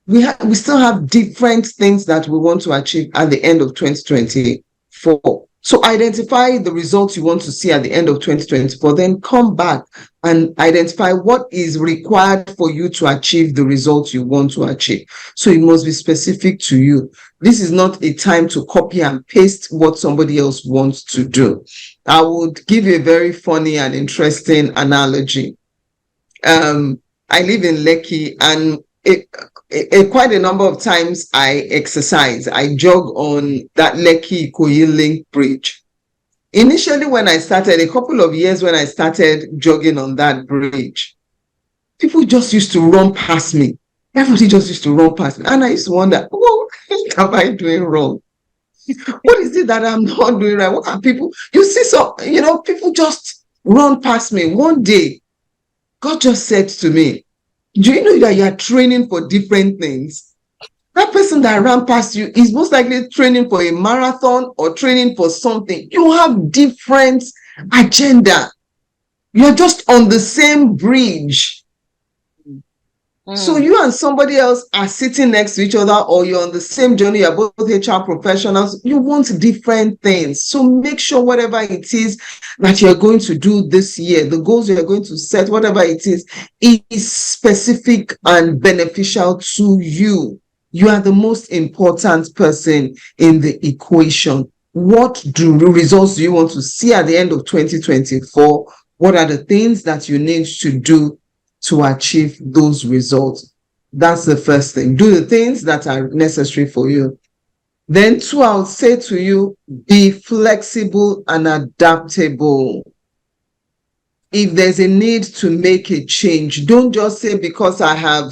we still have different things that we want to achieve at the end of 2024. So identify the results you want to see at the end of 2024, then come back and identify what is required for you to achieve the results you want to achieve. So it must be specific to you. This is not a time to copy and paste what somebody else wants to do. I would give you a very funny and interesting analogy. I live in Lekki, and quite a number of times I exercise. I jog on that Lekki-Ikoyi link bridge. Initially, when I started, a couple of years when I started jogging on that bridge, people just used to run past me. Everybody just used to run past me. And I used to wonder, what am I doing wrong? What is it that I'm not doing right? What are people? You see, people just run past me. One day, God just said to me, do you know that you are training for different things? That person that ran past you is most likely training for a marathon or training for something. You have different agenda. You're just on the same bridge. So you and somebody else are sitting next to each other, or you're on the same journey, you're both HR professionals, you want different things. So make sure whatever it is that you're going to do this year, the goals you're going to set, whatever it is specific and beneficial to you. You are the most important person in the equation. What results do you want to see at the end of 2024? What are the things that you need to do to achieve those results? That's the first thing. Do the things that are necessary for you. Then two, I would say to you, be flexible and adaptable. If there's a need to make a change, don't just say because I have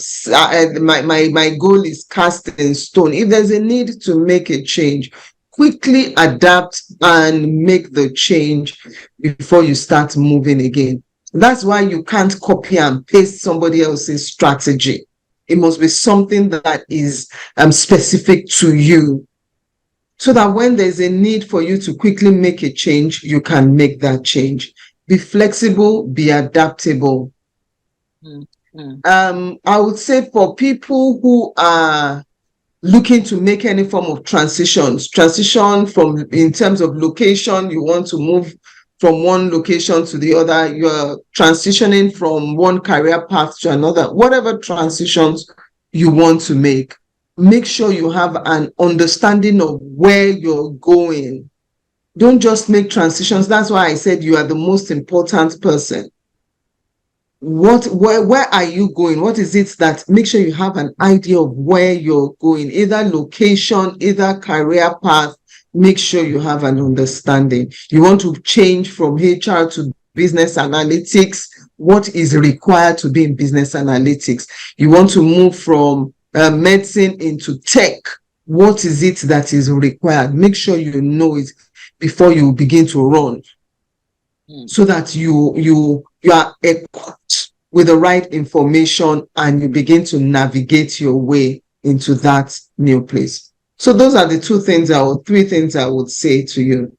my goal is cast in stone. If there's a need to make a change, quickly adapt and make the change before you start moving again. That's why you can't copy and paste somebody else's strategy. It must be something that is specific to you, so that when there's a need for you to quickly make a change, you can make that change. Be flexible, be adaptable. I would say for people who are looking to make any form of transition from, in terms of location, you want to move from one location to the other, you're transitioning from one career path to another, whatever transitions you want to make sure you have an understanding of where you're going. Don't just make transitions. That's why I said you are the most important person. Where are you going? What is it that make sure you have an idea of where you're going, either location, either career path. Make sure you have an understanding. You want to change from HR to business analytics. What is required to be in business analytics? You want to move from medicine into tech. What is it that is required? Make sure you know it before you begin to run, so that you are equipped with the right information and you begin to navigate your way into that new place. So those are the three things I would say to you.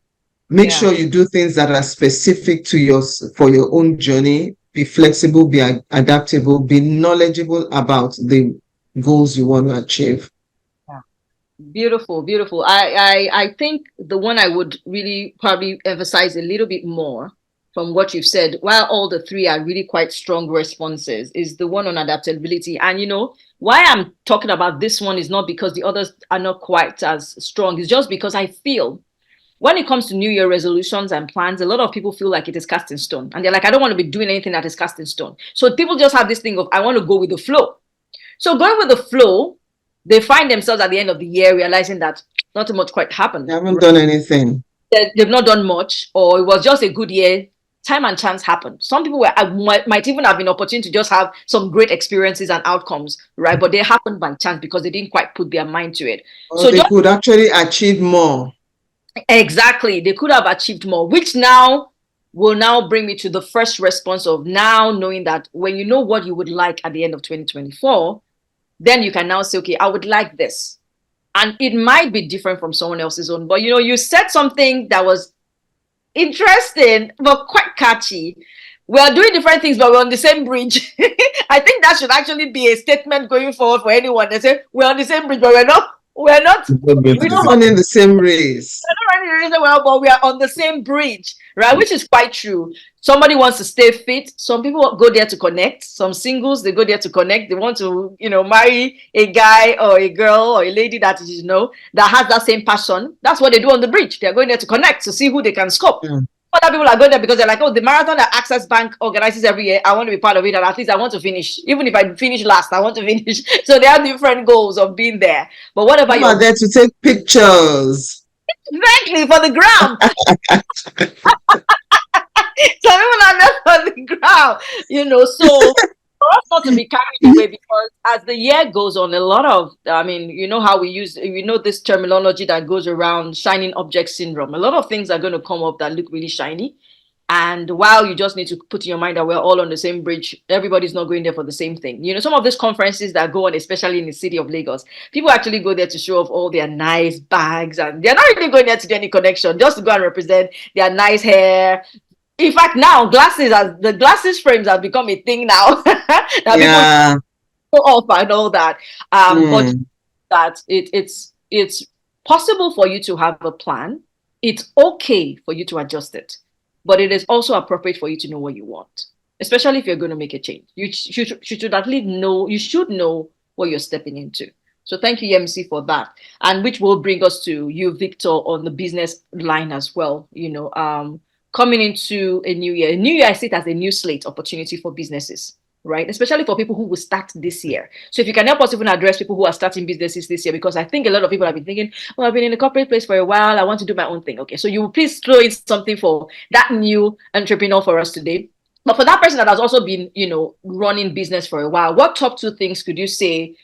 Make sure you do things that are specific to for your own journey. Be flexible, be adaptable, be knowledgeable about the goals you want to achieve. Beautiful, beautiful. I think the one I would really probably emphasize a little bit more from what you've said, while all the three are really quite strong responses, is the one on adaptability. And why I'm talking about this one is not because the others are not quite as strong. It's just because I feel when it comes to New Year resolutions and plans, a lot of people feel like it is cast in stone. And they're like, I don't want to be doing anything that is cast in stone. So people just have this thing of, I want to go with the flow. So going with the flow, they find themselves at the end of the year realizing that not much quite happened. They haven't done anything. They've not done much, or it was just a good year. Time and chance happened. Some people might even have been opportunity to just have some great experiences and outcomes, right? But they happened by chance because they didn't quite put their mind to it. Or So they could actually achieve more. exactly, they could have achieved more, which now will now bring me to the first response of now knowing that when you know what you would like at the end of 2024, then you can now say, okay, I would like this. And it might be different from someone else's own, but you said something that was interesting but quite catchy. We are doing different things, but we're on the same bridge. I think that should actually be a statement going forward for anyone. They say we're on the same bridge, but we're not. We don't run in the same race. We're not running the well, but we are on the same bridge, right? Which is quite true. Somebody wants to stay fit. Some people go there to connect. Some singles, they go there to connect. They want to, marry a guy or a girl or a lady that that has that same passion. That's what they do on the bridge. They're going there to connect, to see who they can scope. Yeah. Other people are going there because they're like, oh, the marathon that Access Bank organizes every year, I want to be part of it, and at least I want to finish. Even if I finish last, I want to finish. So they have different goals of being there. But whatever you are there to take pictures. Exactly, for the gram. So people are there for the gram, so for us not to be carried away, because as the year goes on, a lot of, how we know this terminology that goes around shiny object syndrome. A lot of things are going to come up that look really shiny. And while you just need to put in your mind that we're all on the same bridge, everybody's not going there for the same thing. Some of these conferences that go on, especially in the city of Lagos, people actually go there to show off all their nice bags, and they're not really going there to do any connection, just to go and represent their nice hair. In fact, now the glasses frames have become a thing now. Yeah. People go off and all that. But that it's possible for you to have a plan. It's okay for you to adjust it, but it is also appropriate for you to know what you want, especially if you're going to make a change. You should at least know. You should know what you're stepping into. So thank you, MC, for that, and which will bring us to you, Victor, on the business line as well. Coming into a new year. A new year, I see it as a new slate opportunity for businesses, right? Especially for people who will start this year. So if you can help us even address people who are starting businesses this year, because I think a lot of people have been thinking, oh, I've been in the corporate place for a while, I want to do my own thing. Okay, so you will please throw in something for that new entrepreneur for us today. But for that person that has also been, running business for a while, what top 2 things could you say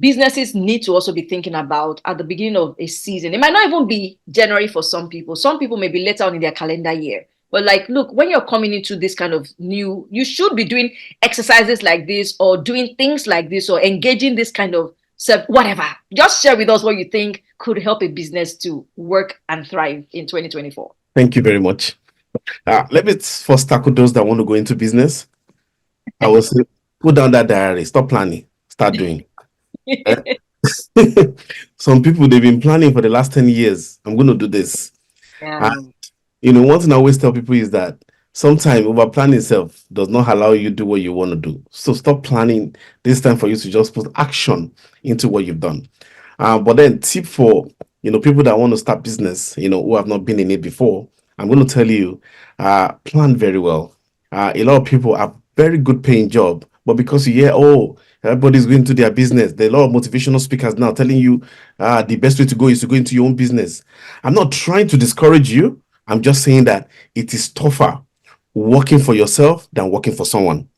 businesses need to also be thinking about at the beginning of a season? It might not even be January for some people. Some people may be later on in their calendar year. But look, when you're coming into this kind of new, you should be doing exercises like this, or doing things like this, or engaging this kind of whatever. Just share with us what you think could help a business to work and thrive in 2024. Thank you very much. Let me first tackle those that want to go into business. I will say, put down that diary, stop planning, start doing. Some people, they've been planning for the last 10 years. I'm going to do this. Yeah. And one thing I always tell people is that sometimes over planning itself does not allow you to do what you want to do. So stop planning. This time for you to just put action into what you've done. But then tip for people that want to start business, who have not been in it before, I'm going to tell you, plan very well. A lot of people have very good paying job, but because you hear, everybody's going to their business, there are a lot of motivational speakers now telling you the best way to go is to go into your own business. I'm not trying to discourage you. I'm just saying that it is tougher working for yourself than working for someone.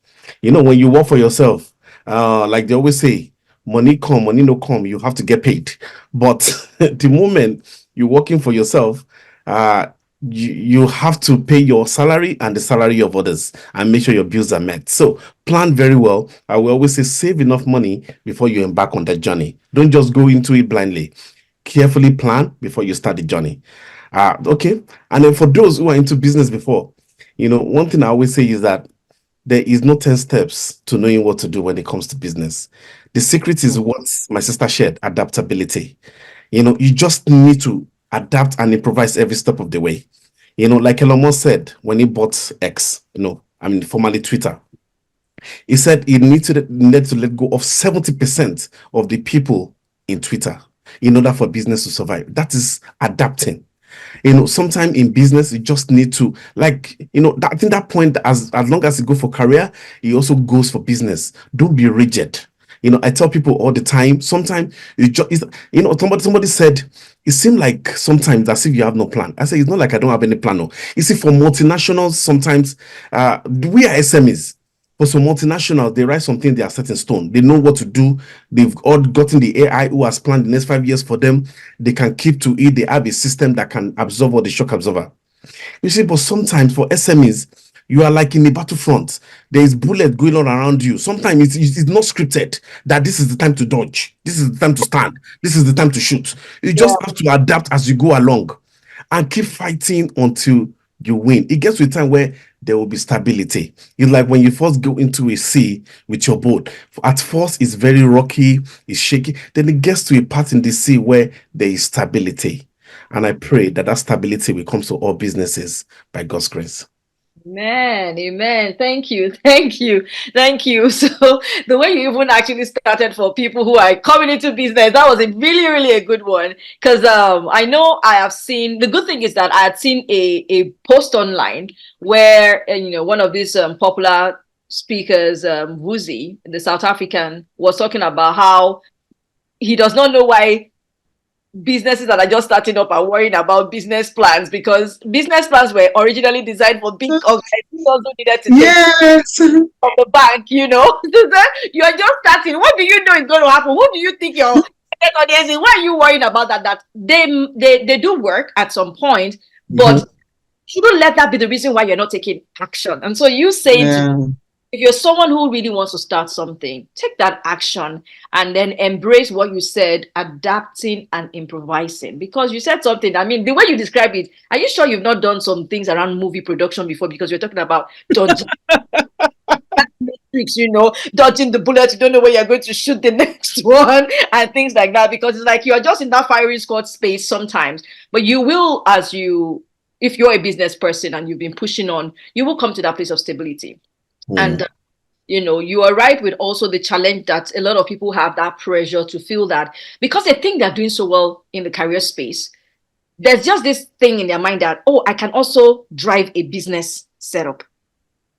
When you work for yourself, like they always say, money come, money no come, you have to get paid. But the moment you're working for yourself, you have to pay your salary and the salary of others and make sure your bills are met. So plan very well. I will always say save enough money before you embark on that journey. Don't just go into it blindly. Carefully plan before you start the journey. Okay. And then for those who are into business before, one thing I always say is that there is no 10 steps to knowing what to do when it comes to business. The secret is what my sister shared, adaptability. You just need to adapt and improvise every step of the way. Like Elon Musk said when he bought X, formerly Twitter, he said he needed to let go of 70% of the people in Twitter in order for business to survive. That is adapting. Sometimes in business, you just need to, like, I think that point, as long as you go for career, it also goes for business. Don't be rigid. I tell people all the time, sometimes you just, somebody said, it seemed like sometimes as if you have no plan. I say, it's not like I don't have any plan. No. You see, for multinationals, sometimes we are SMEs. For some multinationals, they write something, they are set in stone. They know what to do. They've all gotten the AI who has planned the next 5 years for them. They can keep to it. They have a system that can absorb all the shock absorber. You see, but sometimes for SMEs, you are like in the battlefront. There is bullet going on around you. Sometimes it's not scripted that this is the time to dodge. This is the time to stand. This is the time to shoot. You just have to adapt as you go along and keep fighting until you win. It gets to a time where there will be stability. It's like when you first go into a sea with your boat. At first, it's very rocky, it's shaky. Then it gets to a part in the sea where there is stability. And I pray that stability will come to all businesses by God's grace. Amen. Thank you. So the way you even actually started for people who are coming into business, that was a really, really a good one. Because I know I have seen, the good thing is that I had seen a post online where one of these popular speakers, Wuzi, the South African, was talking about how he does not know why businesses that are just starting up are worrying about business plans, because business plans were originally designed for big organizations who needed to take from the bank. You are just starting. What do you know is going to happen? Who do you think your audience is? Why are you worrying about that? That they do work at some point, but you don't let that be the reason why you're not taking action. And so you say if you're someone who really wants to start something, take that action and then embrace what you said, adapting and improvising. Because you said something, I mean, the way you describe it, are you sure you've not done some things around movie production before? Because you're talking about dodging matrix, dodging the bullet, you don't know where you're going to shoot the next one and things like that. Because it's like you're just in that firing squad space sometimes. But you will, if you're a business person and you've been pushing on, you will come to that place of stability. And you are right with also the challenge that a lot of people have, that pressure to feel that because they think they're doing so well in the career space, there's just this thing in their mind that, I can also drive a business setup.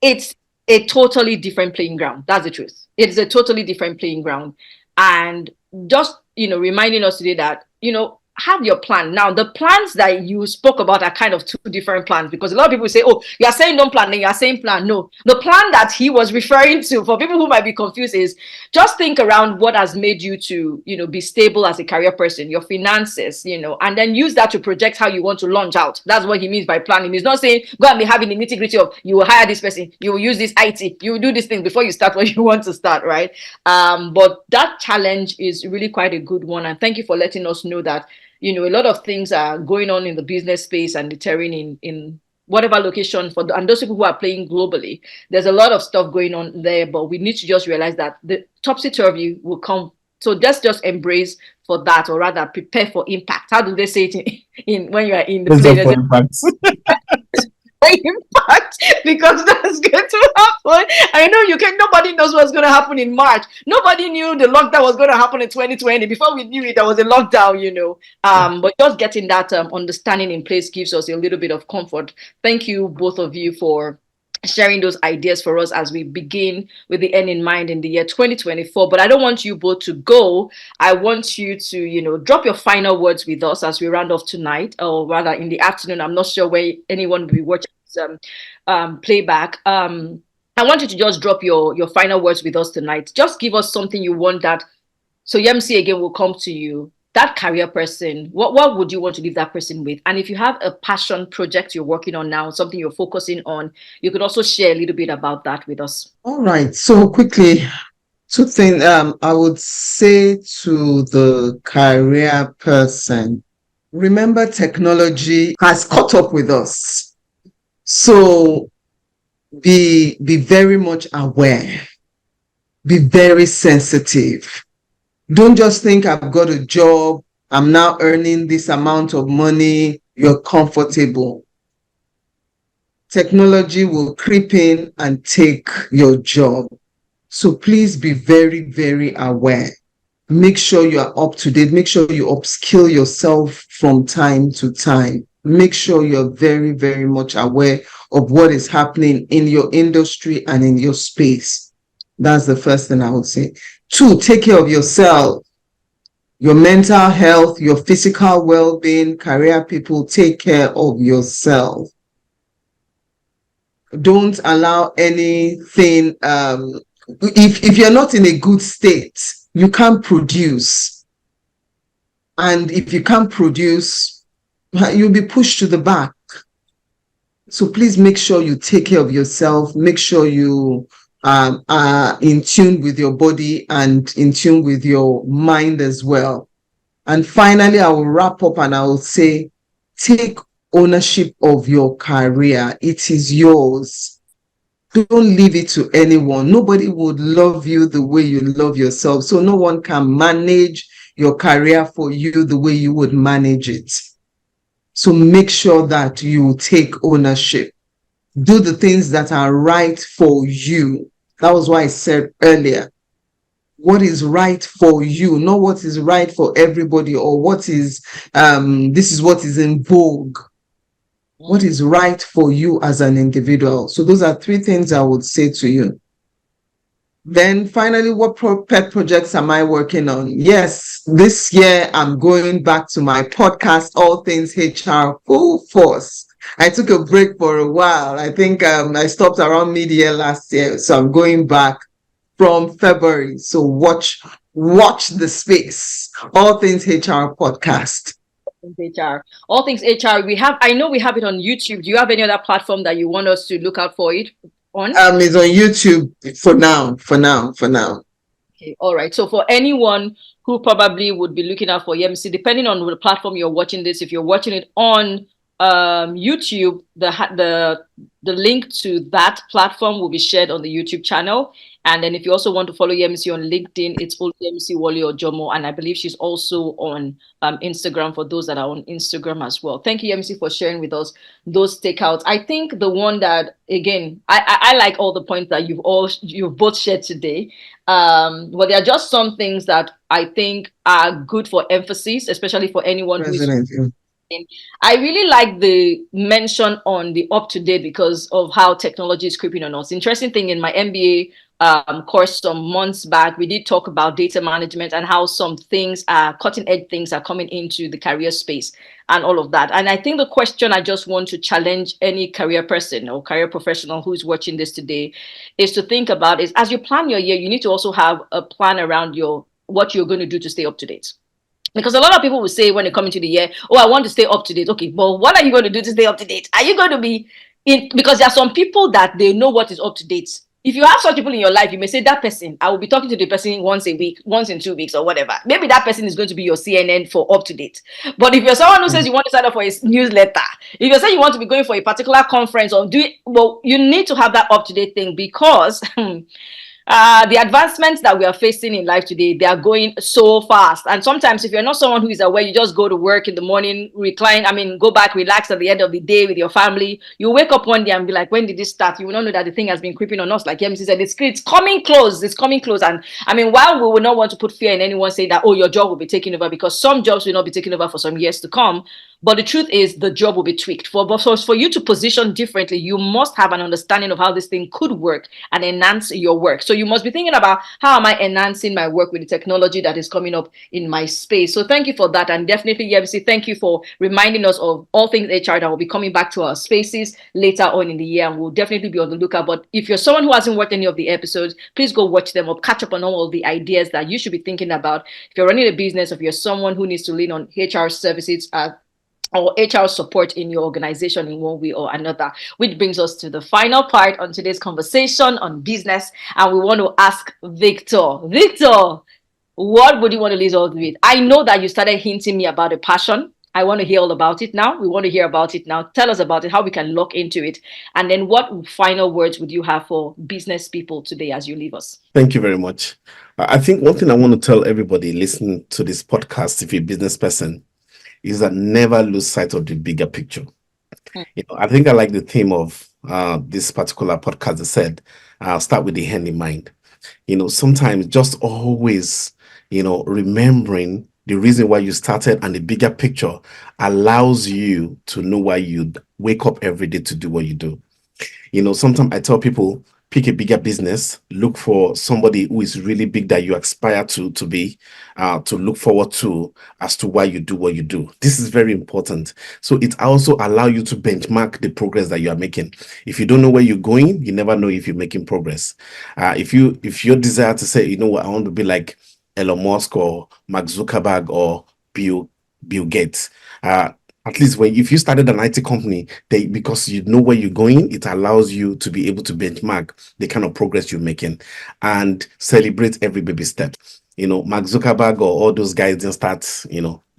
It's a totally different playing ground. That's the truth. It's a totally different playing ground. And just, reminding us today that, have your plan. Now, the plans that you spoke about are kind of two different plans, because a lot of people say, you are saying don't plan, then you are saying plan. No, the plan that he was referring to, for people who might be confused, is just think around what has made you to, be stable as a career person, your finances, and then use that to project how you want to launch out. That's what he means by planning. He's not saying go and be having the nitty gritty of you will hire this person, you will use this IT, you will do this thing before you start what you want to start, right? But that challenge is really quite a good one. And thank you for letting us know that a lot of things are going on in the business space and deterring in whatever location and those people who are playing globally. There's a lot of stuff going on there, but we need to just realize that the topsy-turvy will come. So let's just embrace for that, or rather prepare for impact. How do they say it in when you are in the plane? Impact, because that's going to happen. I know nobody knows what's going to happen in March. Nobody knew the lockdown was going to happen in 2020. Before we knew it, there was a lockdown, but just getting that understanding in place gives us a little bit of comfort. Thank you, both of you, for sharing those ideas for us as we begin with the end in mind in the year 2024. But I don't want you both to go. I want you to, drop your final words with us as we round off tonight, or rather in the afternoon. I'm not sure where anyone will be watching this playback. I want you to just drop your final words with us tonight. Just give us something you want that. So Yemisi again will come to you. That career person, what would you want to leave that person with? And if you have a passion project you're working on now, something you're focusing on, you could also share a little bit about that with us. All right. So quickly, two things I would say to the career person. Remember, technology has caught up with us. So be very much aware. Be very sensitive. Don't just think I've got a job, I'm now earning this amount of money, you're comfortable. Technology will creep in and take your job. So please be very, very aware. Make sure you are up to date. Make sure you upskill yourself from time to time. make sure you're very, very much aware of what is happening in your industry and in your space. That's the first thing I would say. 2, take care of yourself, your mental health, your physical well-being. Career people, take care of yourself. Don't allow anything. If you're not in a good state, you can't produce. And if you can't produce, you'll be pushed to the back. So please make sure you take care of yourself. Make sure you are in tune with your body and in tune with your mind as well. And finally, I will wrap up and I will say, take ownership of your career. It is yours. Don't leave it to anyone. Nobody would love you the way you love yourself. So no one can manage your career for you the way you would manage it. So make sure that you take ownership. Do the things that are right for you. That was why I said earlier, what is right for you, not what is right for everybody, or what is, this is what is in vogue. What is right for you as an individual. So those are 3 things I would say to you. Then finally, what pet projects am I working on? Yes, this year I'm going back to my podcast, All Things HR, full force. I took a break for a while. I think I stopped around mid-year last year. So I'm going back from February. So watch the space. All Things HR podcast. HR. All Things HR. I know we have it on YouTube. Do you have any other platform that you want us to look out for it on? It's on YouTube for now. Okay, all right. So for anyone who probably would be looking out for Yemisi, depending on the platform you're watching this, if you're watching it on YouTube, the link to that platform will be shared on the YouTube channel. And then if you also want to follow Yemisi on LinkedIn, it's Oluyemisi Wole-Ojomo. And I believe she's also on Instagram for those that are on Instagram as well. Thank you, Yemisi, for sharing with us those takeouts. I think the one that, again, I like all the points that you've both shared today. But there are just some things that I think are good for emphasis, especially for anyone who is. I really like the mention on the up-to-date because of how technology is creeping on us. Interesting thing, in my MBA course some months back, we did talk about data management and how some things are cutting-edge things are coming into the career space and all of that. And I think the question I just want to challenge any career person or career professional who's watching this today is to think about is, as you plan your year, you need to also have a plan around what you're going to do to stay up to date. Because a lot of people will say when they come into the year, oh, I want to stay up to date. Okay, but what are you going to do to stay up to date? Are you going to be in? Because there are some people that they know what is up to date. If you have such people in your life, you may say that person, I will be talking to the person once a week, once in 2 weeks or whatever. Maybe that person is going to be your CNN for up to date. But if you're someone who says you want to sign up for a newsletter, if you say you want to be going for a particular conference or you need to have that up to date thing because the advancements that we are facing in life today, they are going so fast. And sometimes if you're not someone who is aware, you just go to work in the morning, go back, relax at the end of the day with your family. You wake up one day and be like, when did this start? You will not know that the thing has been creeping on us. Like Yemisi said, it's coming close. It's coming close. And while we will not want to put fear in anyone saying that, oh, your job will be taken over, because some jobs will not be taken over for some years to come. But the truth is the job will be tweaked. For you to position differently, you must have an understanding of how this thing could work and enhance your work. So you must be thinking about, how am I enhancing my work with the technology that is coming up in my space? So thank you for that. And definitely, Yemisi, thank you for reminding us of All Things HR that will be coming back to our spaces later on in the year. And we'll definitely be on the lookout. But if you're someone who hasn't watched any of the episodes, please go watch them or catch up on all of the ideas that you should be thinking about. If you're running a business, if you're someone who needs to lean on HR services, or HR support in your organization in one way or another. Which brings us to the final part on today's conversation on business. And we want to ask Victor. Victor, what would you want to leave us with? I know that you started hinting me about a passion. I want to hear all about it now. We want to hear about it now. Tell us about it, how we can look into it. And then what final words would you have for business people today as you leave us? Thank you very much. I think one thing I want to tell everybody listening to this podcast, if you're a business person, is that never lose sight of the bigger picture. I think I like the theme of this particular podcast that said, start with the end in mind. Sometimes just always, remembering the reason why you started, and the bigger picture allows you to know why you wake up every day to do what you do. Sometimes I tell people, pick a bigger business, look for somebody who is really big that you aspire to be, to look forward to, as to why you do what you do. This is very important. So it also allow you to benchmark the progress that you are making. If you don't know where you're going, you never know if you're making progress. If your desire to say, you know what, I want to be like Elon Musk or Mark Zuckerberg or Bill Gates. At least if you started an IT company, because you know where you're going, it allows you to be able to benchmark the kind of progress you're making and celebrate every baby step. Mark Zuckerberg or all those guys didn't start,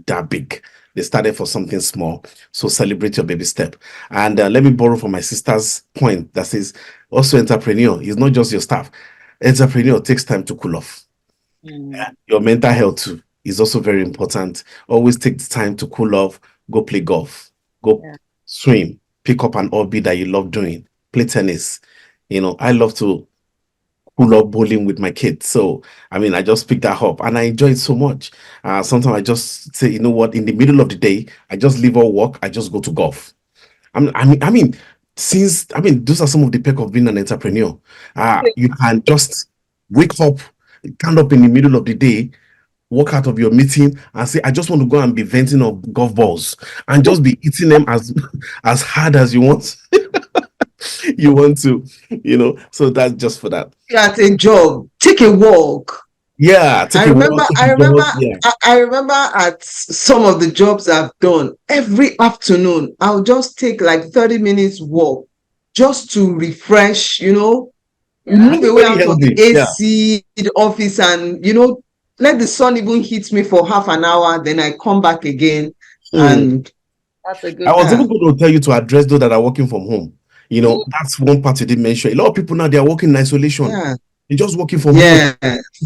that big. They started for something small. So celebrate your baby step. And let me borrow from my sister's point that says, also entrepreneur is not just your staff. Entrepreneur takes time to cool off. Your mental health too is also very important. Always take the time to cool off, go play golf, go swim, pick up an hobby that you love doing, play tennis. I love to pull up bowling with my kids. So, I just pick that up and I enjoy it so much. Sometimes I just say, you know what, in the middle of the day, I just leave all work, I just go to golf. Those are some of the perks of being an entrepreneur. You can just wake up, stand up in the middle of the day, walk out of your meeting and say, I just want to go and be venting of golf balls and just be eating them as hard as you want. You want to, so that's just for that. At a job, take a walk. Yeah, I remember at some of the jobs I've done, every afternoon I'll just take like 30 minutes walk just to refresh, move away out of the AC, the office, and let the sun even hit me for half an hour, then I come back again. And that's a good I was even going to tell you to address those that are working from home. That's one part you didn't mention. A lot of people now, they are working in isolation. They're just working from home.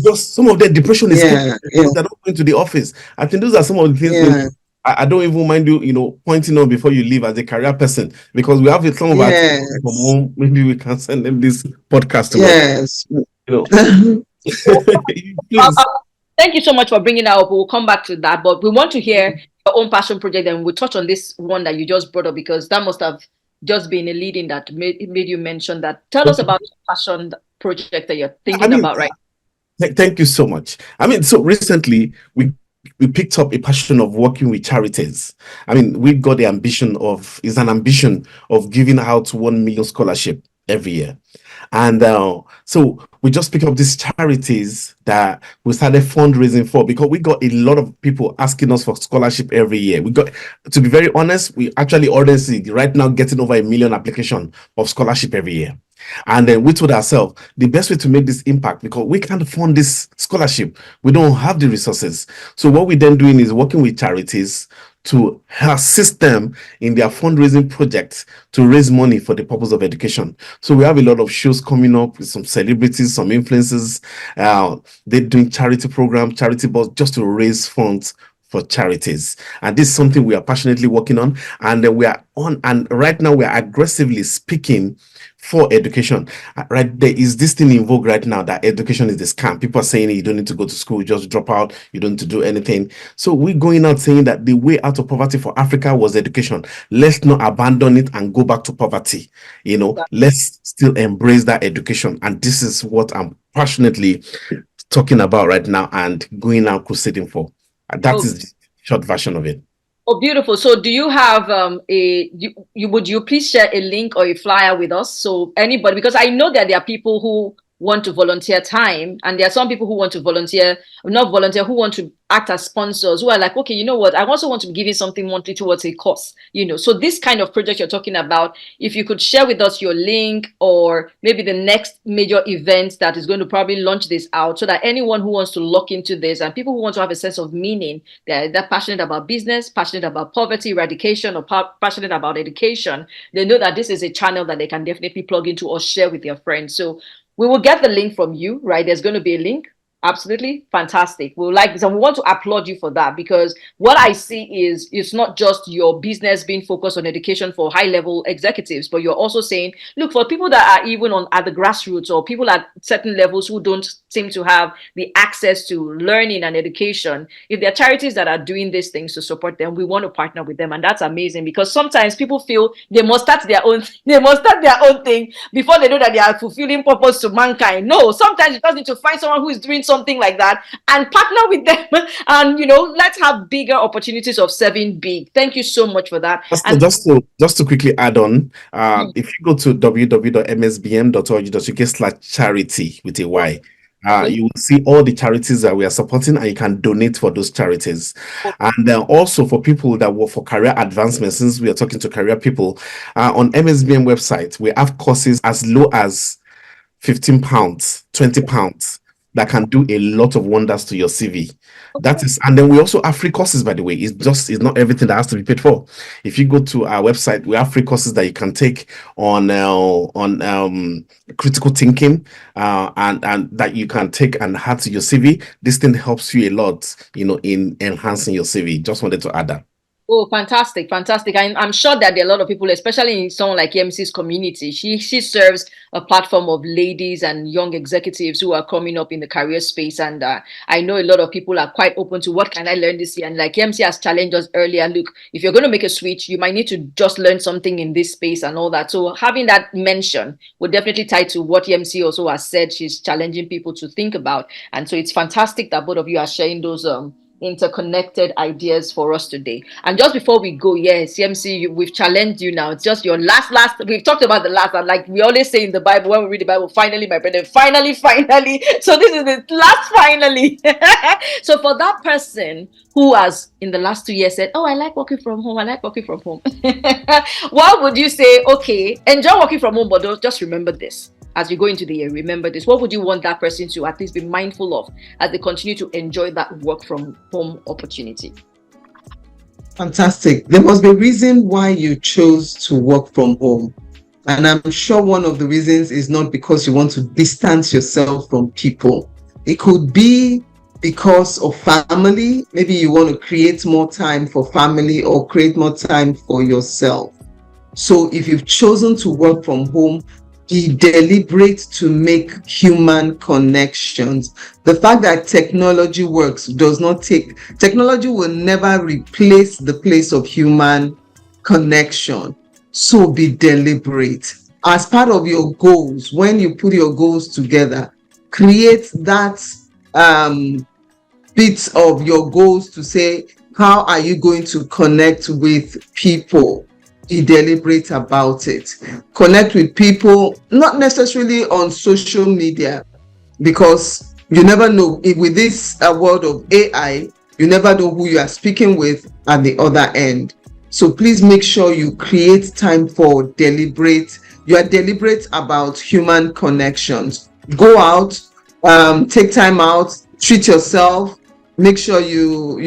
Just some of their depression is they're not going to the office. I think those are some of the things I don't even mind you, pointing on before you leave as a career person, because we have some of our from home. Maybe we can send them this podcast Thank you so much for bringing that up. We'll come back to that, but we want to hear your own passion project, and we'll touch on this one that you just brought up, because that must have just been a leading that made you mention that. Tell us about your passion project that you're thinking about, right? Thank you so much. So recently we picked up a passion of working with charities. We got the ambition of giving out 1 million scholarship every year. And so we just picked up these charities that we started fundraising for, because we got a lot of people asking us for scholarship every year. We got, to be very honest, we actually already see right now getting over 1 million application of scholarship every year. And then we told ourselves the best way to make this impact, because we can't fund this scholarship, we don't have the resources. So what we're then doing is working with charities to assist them in their fundraising projects to raise money for the purpose of education. So we have a lot of shows coming up with some celebrities, some influencers. They're doing charity programs, charity balls, just to raise funds for charities. And this is something we are passionately working on. And right now we are aggressively speaking for education. Right, there is this thing in vogue right now that education is the scam. People are saying you don't need to go to school, just drop out, you don't need to do anything. So we're going out saying that the way out of poverty for Africa was education. Let's not abandon it and go back to poverty. Let's still embrace that education. And this is what I'm passionately talking about right now and going out crusading for. That is the short version of it. Oh, beautiful. So do you have would you please share a link or a flyer with us, so anybody, because I know that there are people who want to volunteer time, and there are some people who want to who want to act as sponsors, who are like, okay, you know what, I also want to be giving something monthly towards a cause, so this kind of project you're talking about, if you could share with us your link, or maybe the next major event that is going to probably launch this out, so that anyone who wants to look into this, and people who want to have a sense of meaning, they're passionate about business, passionate about poverty eradication, or passionate about education, they know that this is a channel that they can definitely plug into or share with their friends. So we will get the link from you, right? There's going to be a link. Absolutely fantastic. We like this, and we want to applaud you for that, because what I see is it's not just your business being focused on education for high level executives, but you're also saying, look, for people that are even on at the grassroots, or people at certain levels who don't seem to have the access to learning and education, if there are charities that are doing these things to support them, we want to partner with them. And that's amazing, because sometimes people feel they must start their own they must start their own thing before they know that they are fulfilling purpose to mankind. No, sometimes you just need to find someone who is doing something like that and partner with them and let's have bigger opportunities of serving big. Thank you so much for that. Just to, And just to quickly add on, if you go to www.msbm.org.uk/charity with a Y, you will see all the charities that we are supporting, and you can donate for those charities. And also for people that work for career advancement, since we are talking to career people, on MSBM website, we have courses as low as £15, £20 that can do a lot of wonders to your CV. That is, and then we also have free courses, by the way. It's not everything that has to be paid for. If you go to our website, we have free courses that you can take on critical thinking, and that you can take and add to your CV. This thing helps you a lot, in enhancing your CV. Just wanted to add that. oh, fantastic, fantastic. I'm sure that there are a lot of people, especially in someone like EMC's community. She serves a platform of ladies and young executives who are coming up in the career space. And I know a lot of people are quite open to what can I learn this year. And like EMC has challenged us earlier, look, if you're going to make a switch, you might need to just learn something in this space and all that. So having that mention would definitely tie to what EMC also has said. She's challenging people to think about. And so it's fantastic that both of you are sharing those interconnected ideas for us today. And just before we go, yes, CMC, we've challenged you now. It's just your last. We've talked about the last, and like we always say in the Bible, when we read the Bible, finally, my brother, finally. So this is the last finally. So for that person who has in the last 2 years said, oh, I like working from home, what would you say? Okay, enjoy working from home, but just remember this. As you go into the year, remember this. What would you want that person to at least be mindful of as they continue to enjoy that work from home opportunity? Fantastic. There must be a reason why you chose to work from home. And I'm sure one of the reasons is not because you want to distance yourself from people. It could be because of family. Maybe you want to create more time for family or create more time for yourself. So if you've chosen to work from home, be deliberate to make human connections. The fact that technology works technology will never replace the place of human connection. So be deliberate. As part of your goals, when you put your goals together, create that bit of your goals to say, how are you going to connect with people? Be deliberate about it. Connect with people, not necessarily on social media, because you never know. With this world of AI, you never know who you are speaking with at the other end. So please make sure you create time for deliberate. You are deliberate about human connections. Go out, take time out, treat yourself. Make sure you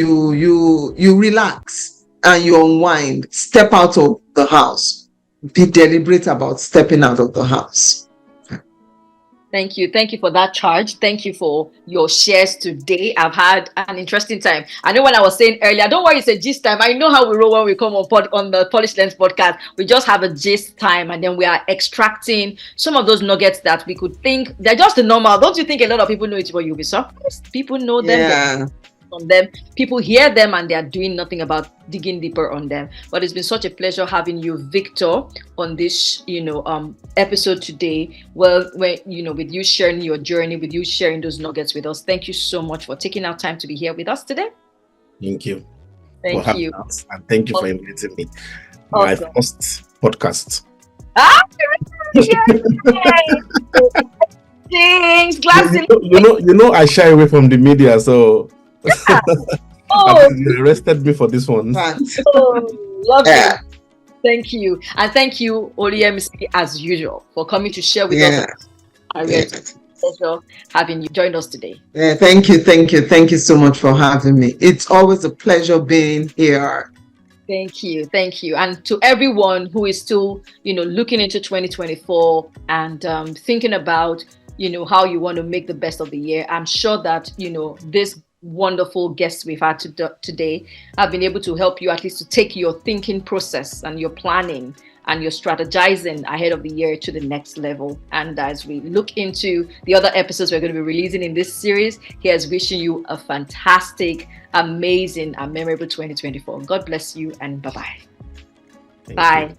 relax and you unwind. Step out of the house. Be deliberate about stepping out of the house. Thank you. Thank you for that charge. Thank you for your shares today. I've had an interesting time. I know when I was saying earlier, don't worry, it's a gist time. I know how we roll when we come on the Polished Lens podcast. We just have a gist time, and then we are extracting some of those nuggets that we could think they're just the normal. Don't you think a lot of people know it, but you'll be surprised? People know them. Yeah. On them, people hear them, and they are doing nothing about digging deeper on them. But it's been such a pleasure having you, Victor, on this episode today. Well, with you sharing your journey, with you sharing those nuggets with us. Thank you so much for taking our time to be here with us today. Thank you. Thank you. And thank you for inviting me. My first podcast. Thanks. Glad I shy away from the media, so yeah. You arrested me for this one. Love it. Thank you. And thank you, Oluyemisi, as usual, for coming to share with us. Pleasure having you join us today. Yeah, thank you so much for having me. It's always a pleasure being here. Thank you. And to everyone who is still looking into 2024 and thinking about how you want to make the best of the year. I'm sure that, this wonderful guests we've had today have been able to help you at least to take your thinking process and your planning and your strategizing ahead of the year to the next level. And as we look into the other episodes we're going to be releasing in this series, here's wishing you a fantastic, amazing, and memorable 2024. God bless you, and bye-bye. Bye.